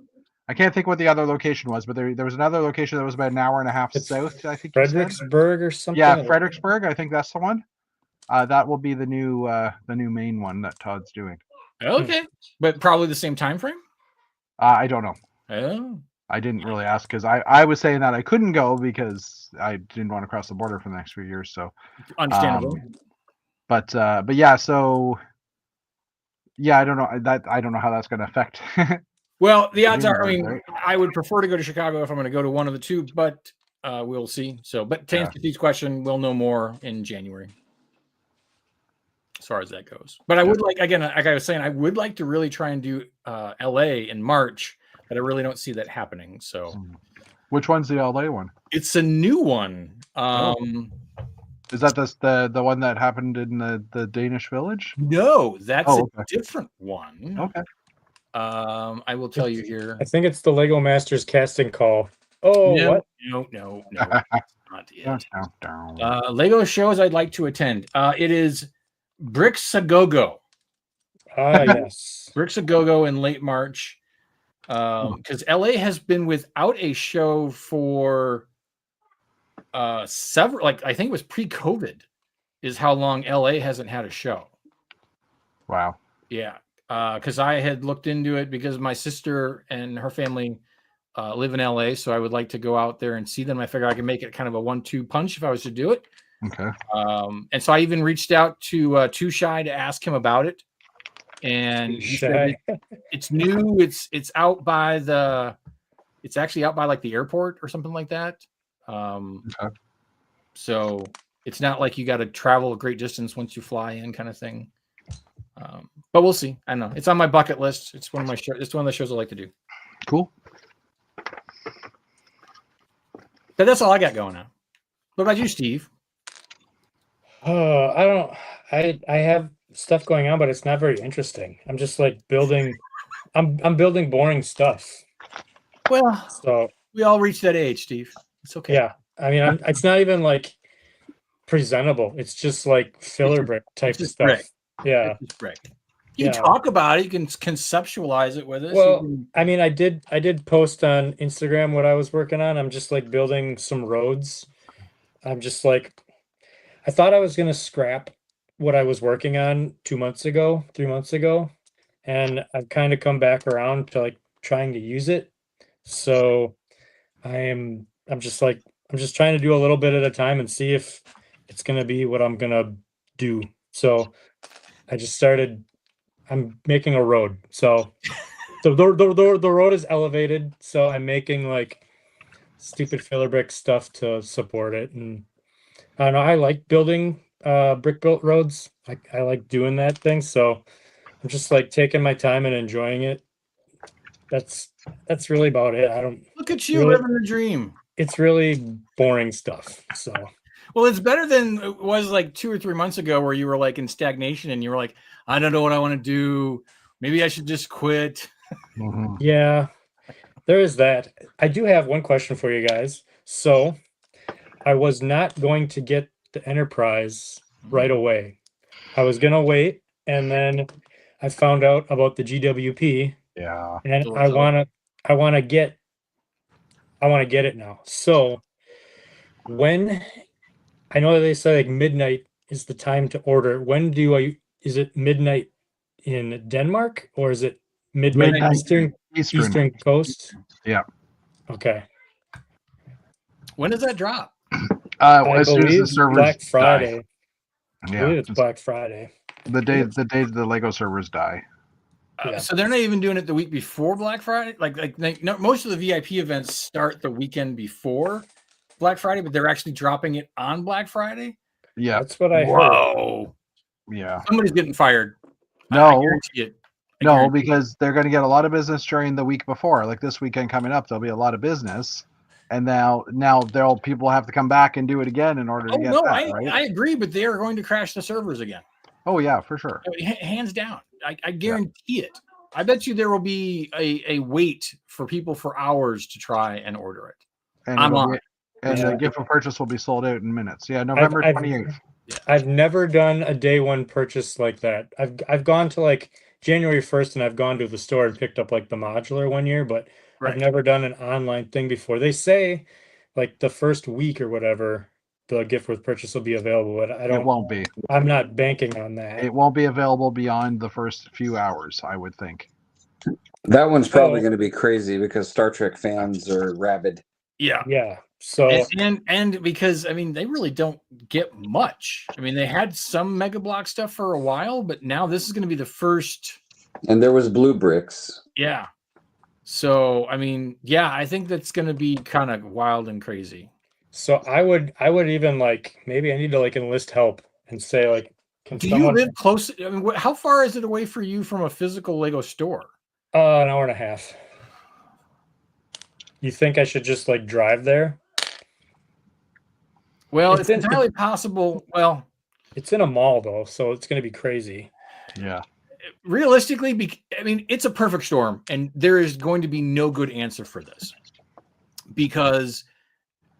I can't think what the other location was, but there was another location that was about an hour and a half south. I think Fredericksburg or something. Yeah, Fredericksburg. I think that's the one. That will be the new main one that Todd's doing. Okay, but probably the same time frame. I don't know. Oh, I didn't really ask because I was saying that I couldn't go because I didn't want to cross the border for the next few years. So understandable. But yeah, so yeah, I don't know how that's going to affect. Well, the odds are, Right? I would prefer to go to Chicago if I'm going to go to one of the two, but we'll see. So, but to answer Steve's question, we'll know more in January as far as that goes. But I would like I was saying, I would like to really try and do LA in March, but I really don't see that happening. So, which one's the LA one? It's a new one. Is that the one that happened in the Danish village? No, that's a different one. Okay. I will tell you here. I think it's the Lego Masters casting call. Oh, no, what? No, not it. No. Lego shows I'd like to attend. It is Bricks-A-Go-Go. Yes. Bricks-A-Go-Go in late March. Because LA has been without a show for several, I think it was pre-COVID is how long LA hasn't had a show. Wow. Yeah. Because I had looked into it because my sister and her family live in LA, so I would like to go out there and see them. I figure I can make it kind of a 1-2 punch if I was to do it. Okay. And so I even reached out to Too Shy to ask him about it, and he said it's new. It's out by it's actually out by like the airport or something like that. Okay. So it's not like you got to travel a great distance once you fly in, kind of thing. But we'll see. I don't know. It's on my bucket list. It's one of my it's one of the shows I like to do. Cool. But that's all I got going on. What about you, Steve? I have stuff going on, but it's not very interesting. I'm just like building. I'm building boring stuff. Well, so we all reach that age, Steve. It's okay. Yeah, I mean, it's not even like presentable. It's just like filler brick type stuff. Brick. Yeah, brick. You can talk about it. You can conceptualize it with us. Well, I mean, I did post on Instagram what I was working on. I'm just like building some roads. I'm just like, I thought I was gonna scrap what I was working on 3 months ago, and I've kind of come back around to like trying to use it. So I'm just trying to do a little bit at a time and see if it's gonna be what I'm gonna do. So I just started. I'm making a road. So the road is elevated. So I'm making like stupid filler brick stuff to support it. And I don't know. I like building brick built roads. I like doing that thing. So I'm just like taking my time and enjoying it. That's really about it. I don't Look at you really, living the dream. it's really boring stuff. So Well, it's better than it was like 2 or 3 months ago where you were like in stagnation and you were like, I don't know what I want to do. Maybe I should just quit. Mhm. yeah, there is that. I do have one question for you guys. So I was not going to get the Enterprise right away. I was gonna wait, and then I found out about the GWP, Yeah. and So I it's wanna get it now. So when I know they say like midnight is the time to order. When do I? Is it midnight in Denmark or is it midnight Midnight Eastern Eastern. Coast? Yeah. Okay. When does that drop? I As soon as the believe servers Black die. Friday. I Yeah. believe it's Black Friday. The day the Lego servers die. Yeah. So they're not even doing it the week before Black Friday. No, most of the VIP events start the weekend before Black Friday, but they're actually dropping it on Black Friday. Yeah. That's what I heard. Whoa! Yeah. Somebody's getting fired. I No. guarantee it. I No, guarantee it. because they're going to get a lot of business during the week before. Like this weekend coming up, there'll be a lot of business, and now there'll people have to come back and do it again in order to get that. Right? I agree, but they are going to crash the servers again. Oh yeah, for sure. I mean, hands down. I guarantee it. I bet you there will be a wait for people for hours to try and order it. And Online. the gift of purchase will be sold out in minutes. Yeah, November 28th. I've never done a day one purchase like that. I've gone to like January 1st and I've gone to the store and picked up like the modular one year, but Right. I've never done an online thing before. They say like the first week or whatever, the gift with purchase will be available, but It won't be. I'm not banking on that. It won't be available beyond the first few hours, I would think. That one's probably Oh. going to be crazy because Star Trek fans are rabid. Yeah. Yeah. So And because I mean they really don't get much. I mean they had some Mega Block stuff for a while, but now this is going to be the first. And there was Blue Bricks. Yeah. So I mean, yeah, I think that's going to be kind of wild and crazy. so I would even like maybe I need to like enlist help and say like, can Do someone you live close? I mean, how far is it away for you from a physical Lego store? an hour and a half. You think I should just like drive there? Well, It's it's in- entirely possible. Well, It's in a mall though, so it's going to be crazy. Yeah. realistically, I mean, it's a perfect storm, and there is going to be no good answer for this because,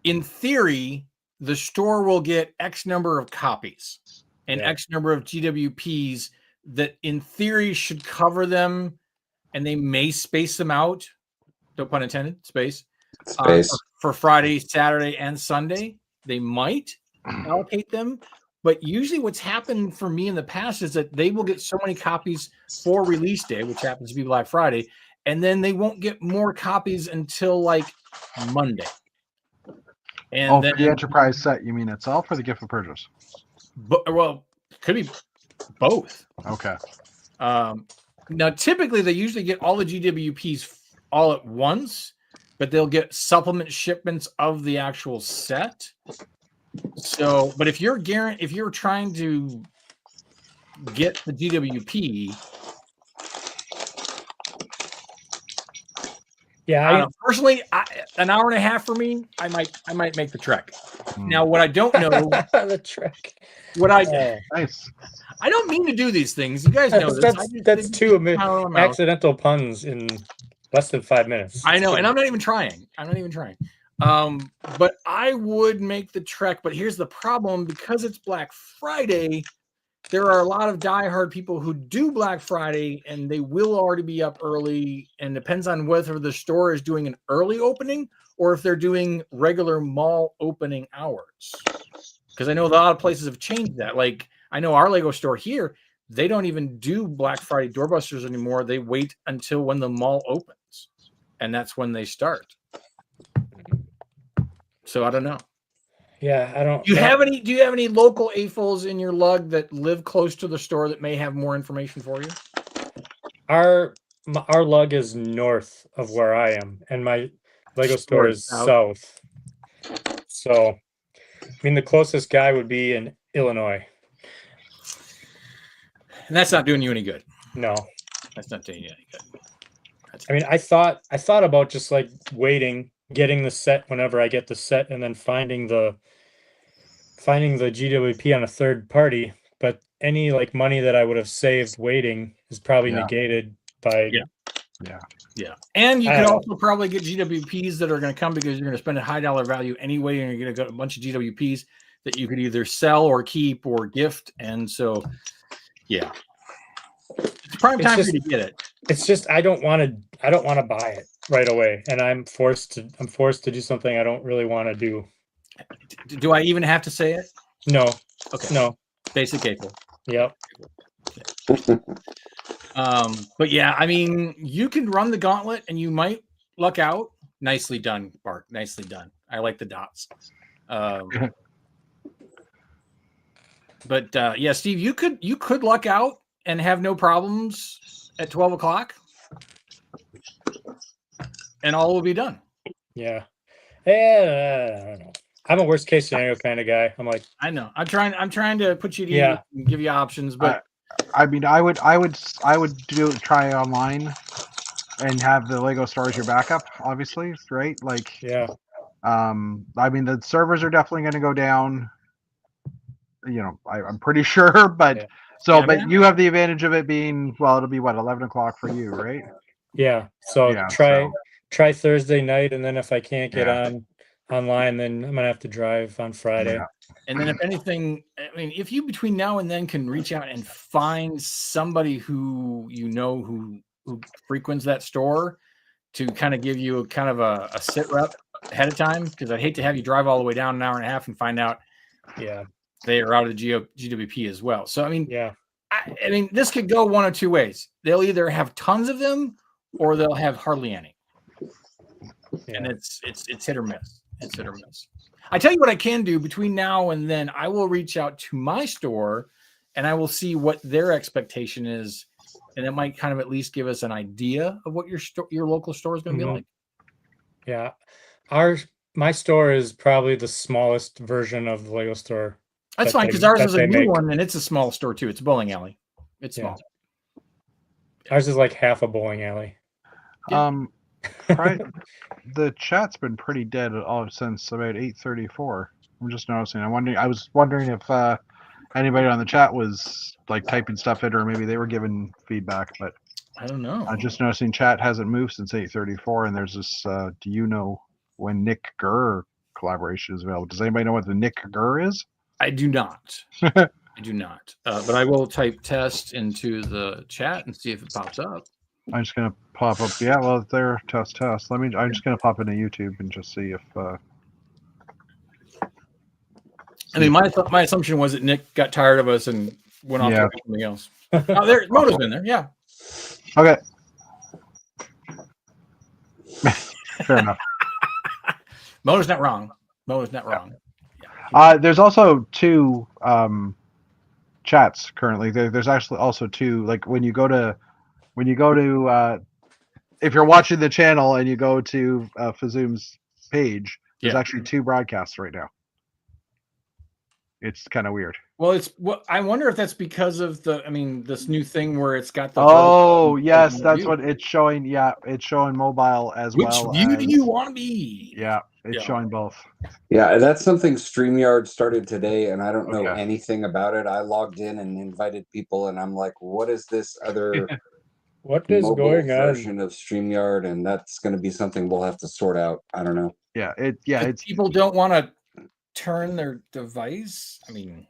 in theory, the store will get X number of copies and Yeah. X number of GWPs that, in theory, should cover them, and they may space them out. No pun intended. Space. Space. For Friday, Saturday, and Sunday. They might allocate them. But usually what's happened for me in the past is that they will get so many copies for release day, which happens to be Black Friday, and then they won't get more copies until like Monday. And For the Enterprise set, you mean itself or the gift of purchase? Well, could be both. Okay. Now, typically they usually get all the GWPs all at once, but they'll get supplement shipments of the actual set. So, but if you're trying to get the GWP, Yeah, personally, an hour and a half for me, I might make the trek. Now, what I don't know, the trek. Nice. I don't mean to do these things. You guys know this. That's two out. accidental puns in less than 5 minutes. I know, and I'm not even trying. But I would make the trek. But here's the problem: because it's Black Friday, there are a lot of diehard people who do Black Friday, and they will already be up early. And depends on whether the store is doing an early opening or if they're doing regular mall opening hours. Because I know a lot of places have changed that. Like I know our Lego store here, they don't even do Black Friday doorbusters anymore. They wait until when the mall opens, and that's when they start. So I don't know. Yeah, I don't. Do you have any local AFOLs in your lug that live close to the store that may have more information for you? Our lug is north of where I am, and my Lego store is south. So, I mean, the closest guy would be in Illinois. And that's not doing you any good. No. That's not doing you any good. I mean, I thought about just like waiting, getting the set whenever I get the set, and then finding the GWP on a third party. But any like money that I would have saved waiting is probably negated by Yeah. And you I could don't know. also probably get GWPs that are going to come because you're going to spend a high dollar value anyway, and you're going to get a bunch of GWPs that you could either sell or keep or gift. And so, yeah, it's prime time for you to get it. It's just I don't want to buy it right away, and I'm forced to do something I don't really want to do. Do I even have to say it? No. Okay. No. Basic April. Yep. But yeah, I mean, you can run the gauntlet and you might luck out. Nicely done, Bart. Nicely done. I like the dots. But yeah, Steve, you could luck out and have no problems at 12 o'clock, and all will be done. Yeah. I don't know. I'm a worst case scenario kind of guy. I'm like, I know. I'm trying to put you to Yeah. and give you options, but I mean, I would try online and have the Lego store as your backup, obviously, right? Like, yeah. I mean, the servers are definitely going to go down. You know, I'm pretty sure, but Yeah. so, Yeah, but man. you have the advantage of it being, well, it'll be what, 11 o'clock for you, right? Yeah. So Yeah, try Thursday night, and then if I can't get Yeah. online, then I'm gonna have to drive on Friday. Yeah. and then if anything, I mean, if you between now and then can reach out and find somebody who you know who frequents that store to kind of give you a kind of a sit rep ahead of time, because I'd hate to have you drive all the way down an hour and a half and find out Yeah. they are out of the GWP as well. So I mean, Yeah. I mean, this could go one of two ways. They'll either have tons of them or they'll have hardly any. And it's hit or miss. It's hit or miss. I tell you what I can do between now and then. I will reach out to my store and I will see what their expectation is, and it might kind of at least give us an idea of what your local store is going to be like. Yeah. My store is probably the smallest version of the Lego store. That's fine, because ours is a new one and it's a small store too. It's a bowling alley. It's small. Ours is like half a bowling alley. Yeah. The chat's been pretty dead all since about 8:34. I'm just noticing. I was wondering if anybody on the chat was like typing stuff in, or maybe they were giving feedback. But I don't know. I'm just noticing chat hasn't moved since 8:34, and there's this. Do you know when Nick Gurr collaboration is available? Does anybody know what the Nick Gurr is? I do not. I do not. But I will type test into the chat and see if it pops up. I'm just gonna pop up. Yeah, well, there. Test. I'm just gonna pop into YouTube and just see if. I mean, my assumption was that Nick got tired of us and went off to something else. Oh, there, Moto's been there. Yeah. Okay. Fair enough. Moto's not wrong. Moto's not wrong. There's also two chats currently. There's actually also two. Like when you go to if you're watching the channel and you go to Fazoom's page, there's actually two broadcasts right now. It's kind of weird. Well, I wonder if that's because of this new thing where it's got the. Oh yes, that's what it's showing. Yeah, it's showing mobile as well. Which view do you want to be? Yeah, it's showing both. Yeah, that's something StreamYard started today, and I don't know anything about it. I logged in and invited people, and I'm like, what is this other what is mobile going version on? of StreamYard? And that's going to be something we'll have to sort out. I don't know. Yeah, it's people don't want to turn their device. I mean,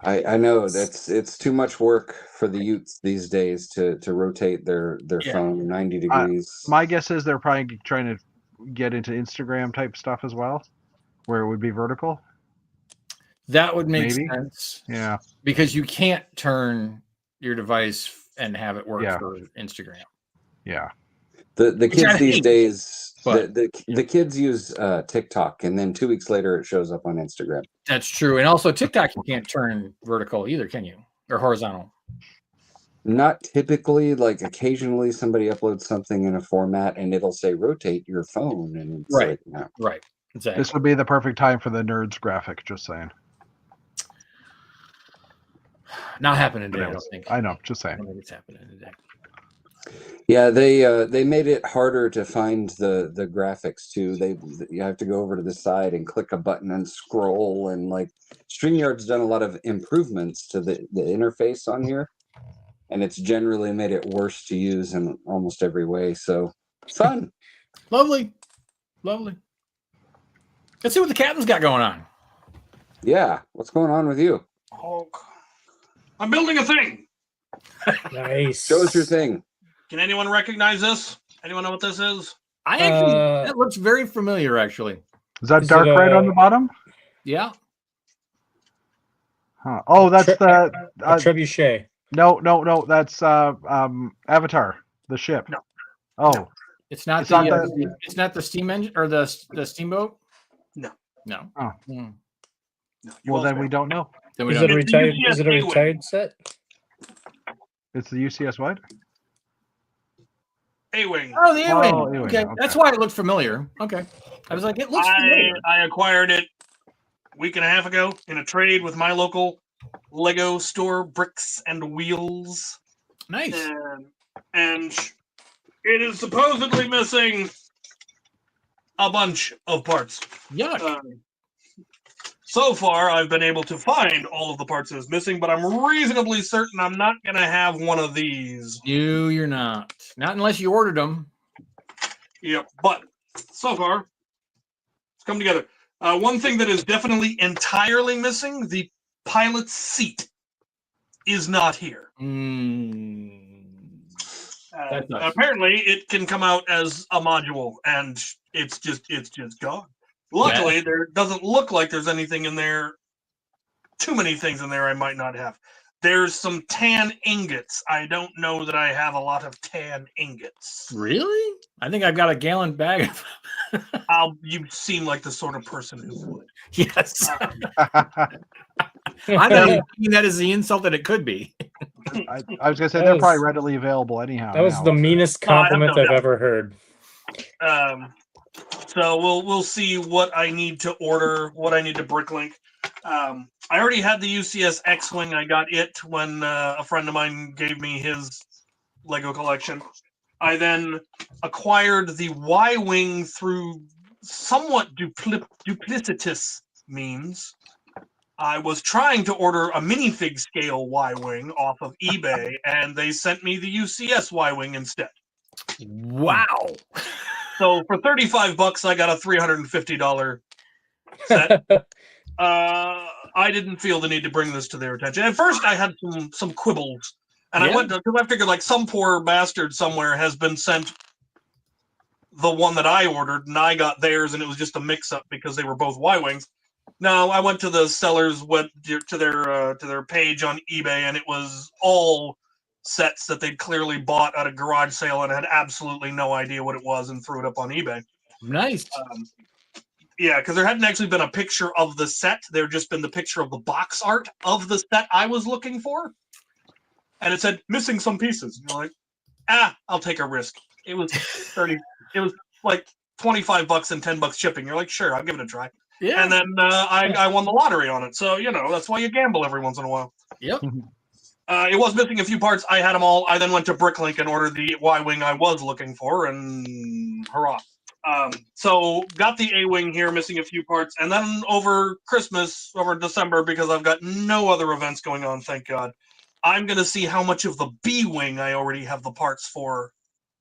I know it's too much work for the youths these days to rotate their phone 90 degrees. My guess is they're probably trying to get into Instagram type stuff as well, where it would be vertical. That would make sense. Yeah, because you can't turn your device and have it work for Instagram. Yeah. The kids these days, the kids use TikTok, and then 2 weeks later it shows up on Instagram. That's true. And also TikTok, you can't turn vertical either, can you? Or horizontal? Not typically. Like occasionally somebody uploads something in a format and it'll say rotate your phone, and it's like, no. Right. Exactly. This would be the perfect time for the nerds graphic, just saying. Not happening today, I don't think. I know, just I saying. don't think it's happening today. Yeah, they made it harder to find the graphics too. You have to go over to the side and click a button and scroll, and like StreamYard's done a lot of improvements to the interface on here, and it's generally made it worse to use in almost every way. So fun. Lovely. Let's see what the captain's got going on. Yeah, what's going on with you? Hulk. I'm building a thing. Nice. Show us your thing. Can anyone recognize this? Anyone know what this is? I actually that looks very familiar. Actually, Is that Is dark it, red on the bottom? yeah. Huh. Oh, that's A the trebuchet. no. That's Avatar, the ship. No. Oh, It's not It's the not it's not the steam engine or the steamboat. No. No. Oh. Hmm. No, you well all then we failed. don't know. Then we Is don't. it a It's the retired? UCS Is it a A-wing. retired set? It's the UCS what? A-wing. Oh, the A-wing. Oh, A-wing, Okay. okay. That's why it looked familiar. Okay, I was like, it looks familiar. I acquired it a week and a half ago in a trade with my local Lego store, Bricks and Wheels. Nice. And it is supposedly missing a bunch of parts. Yuck. So far, I've been able to find all of the parts that is missing, but I'm reasonably certain I'm not going to have one of these. No, you're not. Not unless you ordered them. Yep, but so far, it's come together. One thing that is definitely entirely missing, the pilot's seat is not here. That sucks. Apparently, it can come out as a module, and it's just gone. Luckily, there doesn't look like there's anything in there. Too many things in there I might not have. There's some tan ingots. I don't know that I have a lot of tan ingots. Really? I think I've got a gallon bag of You seem like the sort of person who would. Yes. I'm not even meaning that as the insult that it could be. I was gonna say they're probably readily available anyhow. That was now, the so. meanest No, I have compliment no I've doubt. ever heard. So we'll see what I need to order, what I need to bricklink. I already had the UCS X-wing. I got it when a friend of mine gave me his Lego collection. I then acquired the Y-wing through somewhat duplicitous means. I was trying to order a minifig scale Y-wing off of eBay, and they sent me the UCS Y-wing instead. Wow. So for $35, I got a $350 set. I didn't feel the need to bring this to their attention. At first, I had some quibbles, and I went to because I figured like some poor bastard somewhere has been sent the one that I ordered, and I got theirs, and it was just a mix-up because they were both Y-wings. No, I went to the seller's web to their page on eBay, and it was all sets that they'd clearly bought at a garage sale and had absolutely no idea what it was and threw it up on eBay. Nice. Yeah, because there hadn't actually been a picture of the set. There had just been the picture of the box art of the set I was looking for. And it said, missing some pieces. And you're like, I'll take a risk. It was it was like $25 and $10 shipping. You're like, sure, I'll give it a try. Yeah. And then I won the lottery on it. So, that's why you gamble every once in a while. Yep. It was missing a few parts. I had them all. I then went to Bricklink and ordered the Y-wing I was looking for, and hurrah. So got the A-wing here, missing a few parts. And then over Christmas, over December, because I've got no other events going on, thank God, I'm going to see how much of the B-wing I already have the parts for,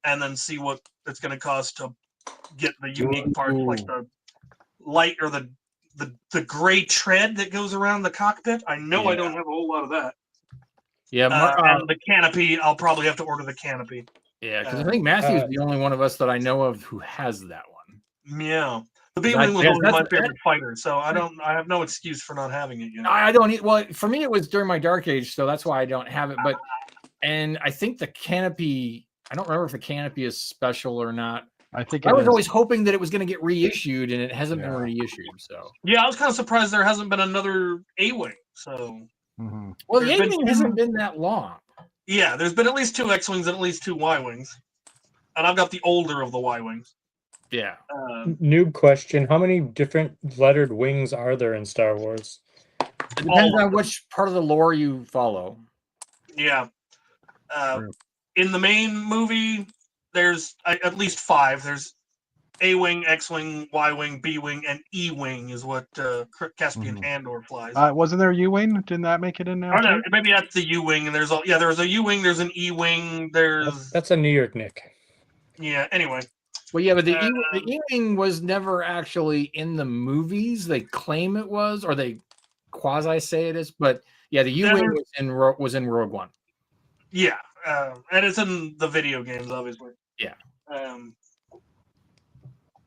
and then see what it's going to cost to get the unique parts, like the light or the gray tread that goes around the cockpit. I know I don't have a whole lot of that. Yeah. And the canopy, I'll probably have to order the canopy. Yeah, because I think Matthew's the only one of us that I know of who has that one. Yeah. The B-wing was always my favorite fighter, so I have no excuse for not having it. I don't. Well, for me, it was during my Dark Age, so that's why I don't have it. And I think the canopy. I don't remember if the canopy is special or not. I think I was always hoping that it was going to get reissued, and it hasn't been reissued. So yeah, I was kind of surprised there hasn't been another A-wing. So well, the A-wing hasn't been that long. Yeah, there's been at least 2 X-wings and at least 2 Y-wings, and I've got the older of the Y-wings. Yeah. Noob question: how many different lettered wings are there in Star Wars? It depends on which part of the lore you follow. Yeah. In the main movie, there's at least 5. There's A-Wing, X-Wing, Y-Wing, B-Wing, and E-Wing is what Caspian Andor flies. Wasn't there U-Wing? Didn't that make it in there? Oh, no, maybe that's the U-Wing, and there's a U-Wing, there's an E-Wing, That's a New York Nick. Yeah, anyway. Well, yeah, but the E-Wing was never actually in the movies. They claim it was, or they quasi say it is, but yeah, the U-Wing was in Rogue One. Yeah, and it's in the video games, obviously. Yeah.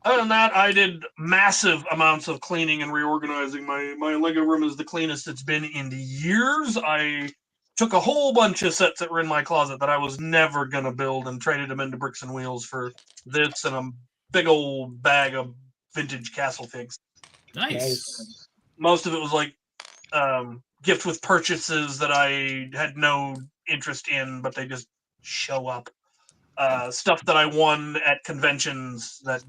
Other than that, I did massive amounts of cleaning and reorganizing. My Lego room is the cleanest it's been in years. I took a whole bunch of sets that were in my closet that I was never going to build and traded them into Bricks and Wheels for this and a big old bag of vintage castle figs. Nice. Most of it was like gift with purchases that I had no interest in, but they just show up. Stuff that I won at conventions that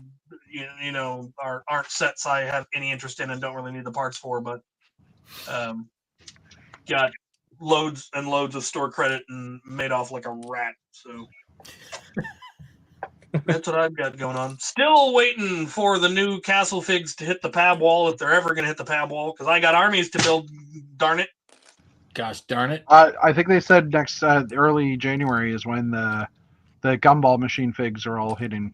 you know aren't sets I have any interest in and don't really need the parts for, but got loads and loads of store credit and made off like a rat. So that's what I've got going on. Still waiting for the new castle figs to hit the pab wall, if they're ever going to hit the pab wall, because I got armies to build. Darn it! Gosh darn it! I think they said next early January is when the gumball machine figs are all hitting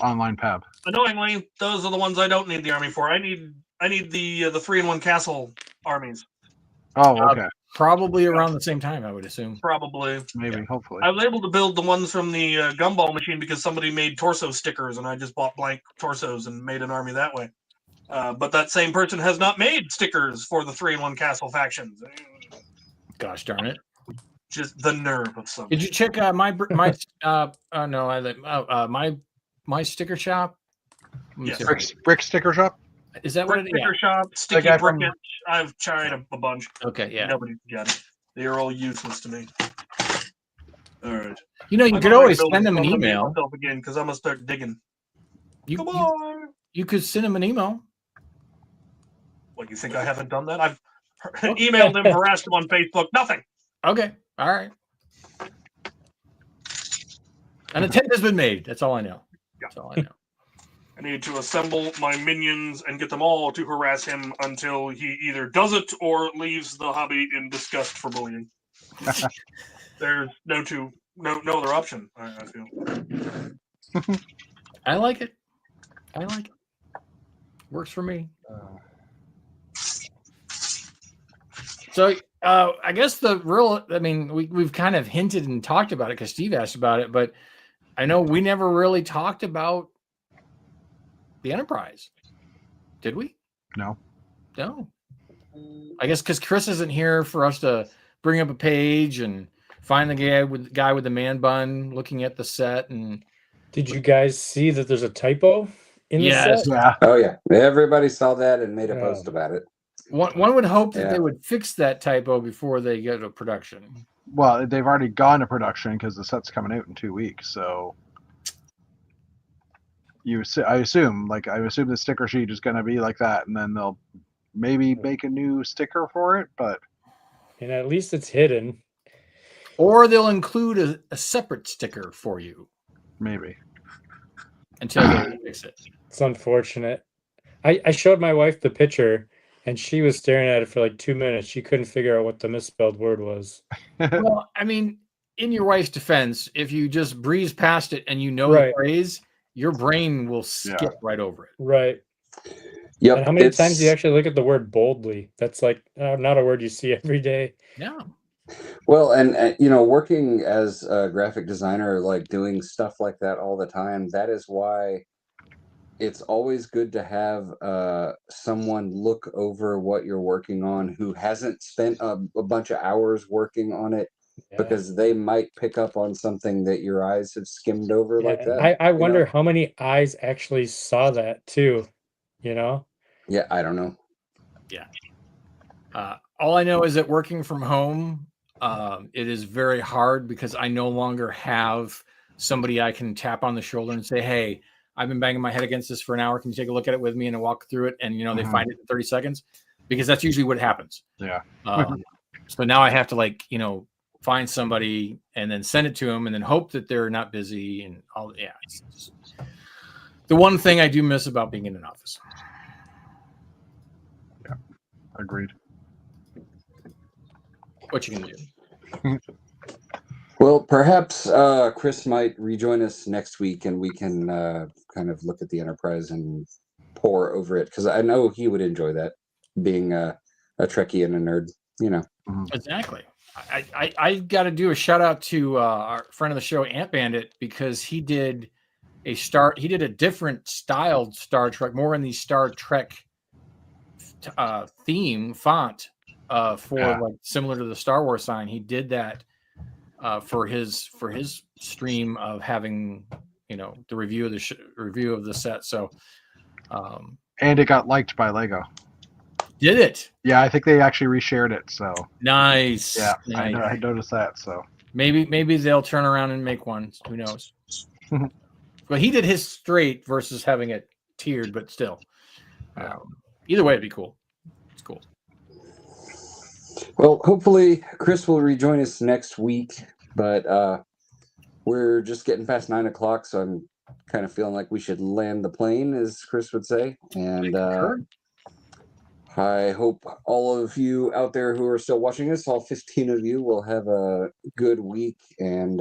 online pab. Annoyingly, those are the ones I don't need the army for. I need the 3-in-1 castle armies. Oh, okay. Probably around the same time, I would assume. Probably. Maybe, hopefully. I was able to build the ones from the gumball machine because somebody made torso stickers, and I just bought blank torsos and made an army that way. But that same person has not made stickers for the 3-in-1 castle factions. Gosh darn it! Just the nerve of some. Did you check my sticker shop? Yes. Brick sticker shop. Is that what it is? Sticker shop, sticky brickage. I've tried a bunch. Okay, yeah. Nobody got it. They are all useless to me. All right. You know, you could always send them an email. Again, because I'm gonna start digging. Come on. on. You could send them an email. What, you think I haven't done that? I've emailed him, harassed him on Facebook. Nothing. Okay. All right. An attempt has been made. That's all I know. Yeah. That's all I know. I need to assemble my minions and get them all to harass him until he either does it or leaves the hobby in disgust for bullying. There's no other option, I feel. I like it. I like it. Works for me. So I guess we've kind of hinted and talked about it because Steve asked about it, but I know we never really talked about the Enterprise. Did we? No. I guess because Chris isn't here for us to bring up a page and find the guy with the man bun looking at the set. And did you guys see that there's a typo in the set? Yeah. Oh yeah, everybody saw that and made a post about it. One would hope that they would fix that typo before they go to production. Well, they've already gone to production because the set's coming out in 2 weeks. So I assume the sticker sheet is going to be like that, and then they'll maybe make a new sticker for it. But and at least it's hidden, or they'll include a separate sticker for you. Maybe until they fix it. It's unfortunate. I showed my wife the picture, and she was staring at it for like 2 minutes. She couldn't figure out what the misspelled word was. Well, I mean, in your wife's defense, if you just breeze past it and you know the phrase, your brain will skip right over it. Right. Yep. And how many times do you actually look at the word boldly? That's like not a word you see every day. Yeah. Well, and working as a graphic designer, like doing stuff like that all the time, that is why it's always good to have someone look over what you're working on who hasn't spent a bunch of hours working on it, because they might pick up on something that your eyes have skimmed over like that. I wonder how many eyes actually saw that too, Yeah, I don't know. Yeah. All I know is that working from home, it is very hard because I no longer have somebody I can tap on the shoulder and say, hey, I've been banging my head against this for an hour. Can you take a look at it with me and walk through it? And, they find it in 30 seconds. because that's usually what happens. Yeah. So now I have to like, find somebody and then send it to them and then hope that they're not busy and all. Yeah. It's just the one thing I do miss about being in an office. Yeah. Agreed. What you can do. Well, perhaps Chris might rejoin us next week, and we can kind of look at the Enterprise and pore over it, because I know he would enjoy that, being a Trekkie and a nerd. Exactly. I got to do a shout out to our friend of the show, Ant Bandit, because he did a different styled Star Trek, more in the Star Trek theme font for like similar to the Star Wars sign. He did that for his stream of having the review of the review of the set. So and it got liked by Lego. Did it? Yeah, I think they actually reshared it. So nice. Yeah, nice. I noticed that. So maybe they'll turn around and make one. Who knows? But he did his straight versus having it tiered, but still, either way, it'd be cool. It's cool. Well, hopefully Chris will rejoin us next week, but we're just getting past 9 o'clock, so I'm kind of feeling like we should land the plane, as Chris would say. And I hope all of you out there who are still watching us, all 15 of you, will have a good week. And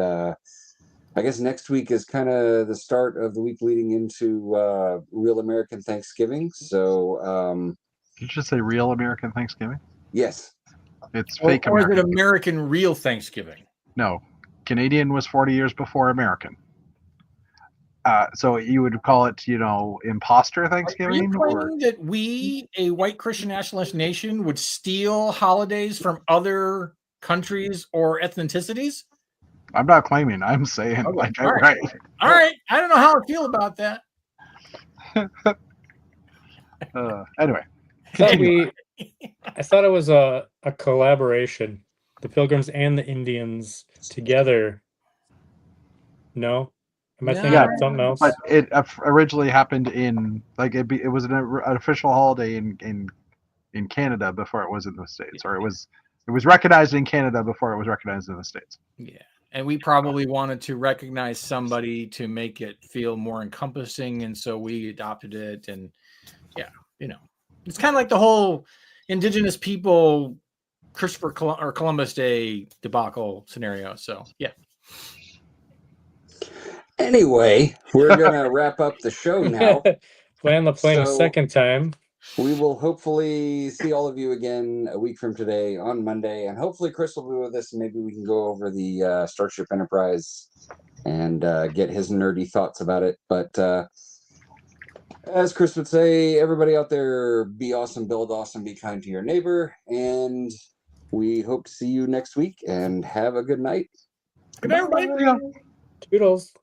I guess next week is kind of the start of the week leading into Real American Thanksgiving. So did you just say Real American Thanksgiving? Yes. It's fake or American. Is it American real Thanksgiving? No. Canadian was 40 years before American. So you would call it, imposter Thanksgiving? Are you claiming that we, a white Christian nationalist nation, would steal holidays from other countries or ethnicities? I'm not claiming. I'm saying, Okay. Right. All right. I don't know how I feel about that. Anyway. I thought it was a collaboration. The Pilgrims and the Indians together. No? Am I thinking of something else? But it originally happened in it was an official holiday in Canada before it was in the States, or it was recognized in Canada before it was recognized in the States. Yeah, and we probably wanted to recognize somebody to make it feel more encompassing, and so we adopted it. And it's kind of like the whole Indigenous people Columbus Day debacle scenario. So yeah. Anyway, we're gonna wrap up the show now. Land the plane a second time. We will hopefully see all of you again a week from today on Monday, and hopefully Chris will be with us, and maybe we can go over the Starship Enterprise and get his nerdy thoughts about it. But as Chris would say, everybody out there, be awesome, build awesome, be kind to your neighbor, and we hope to see you next week, and have a good night. Good night, everybody. Toodles.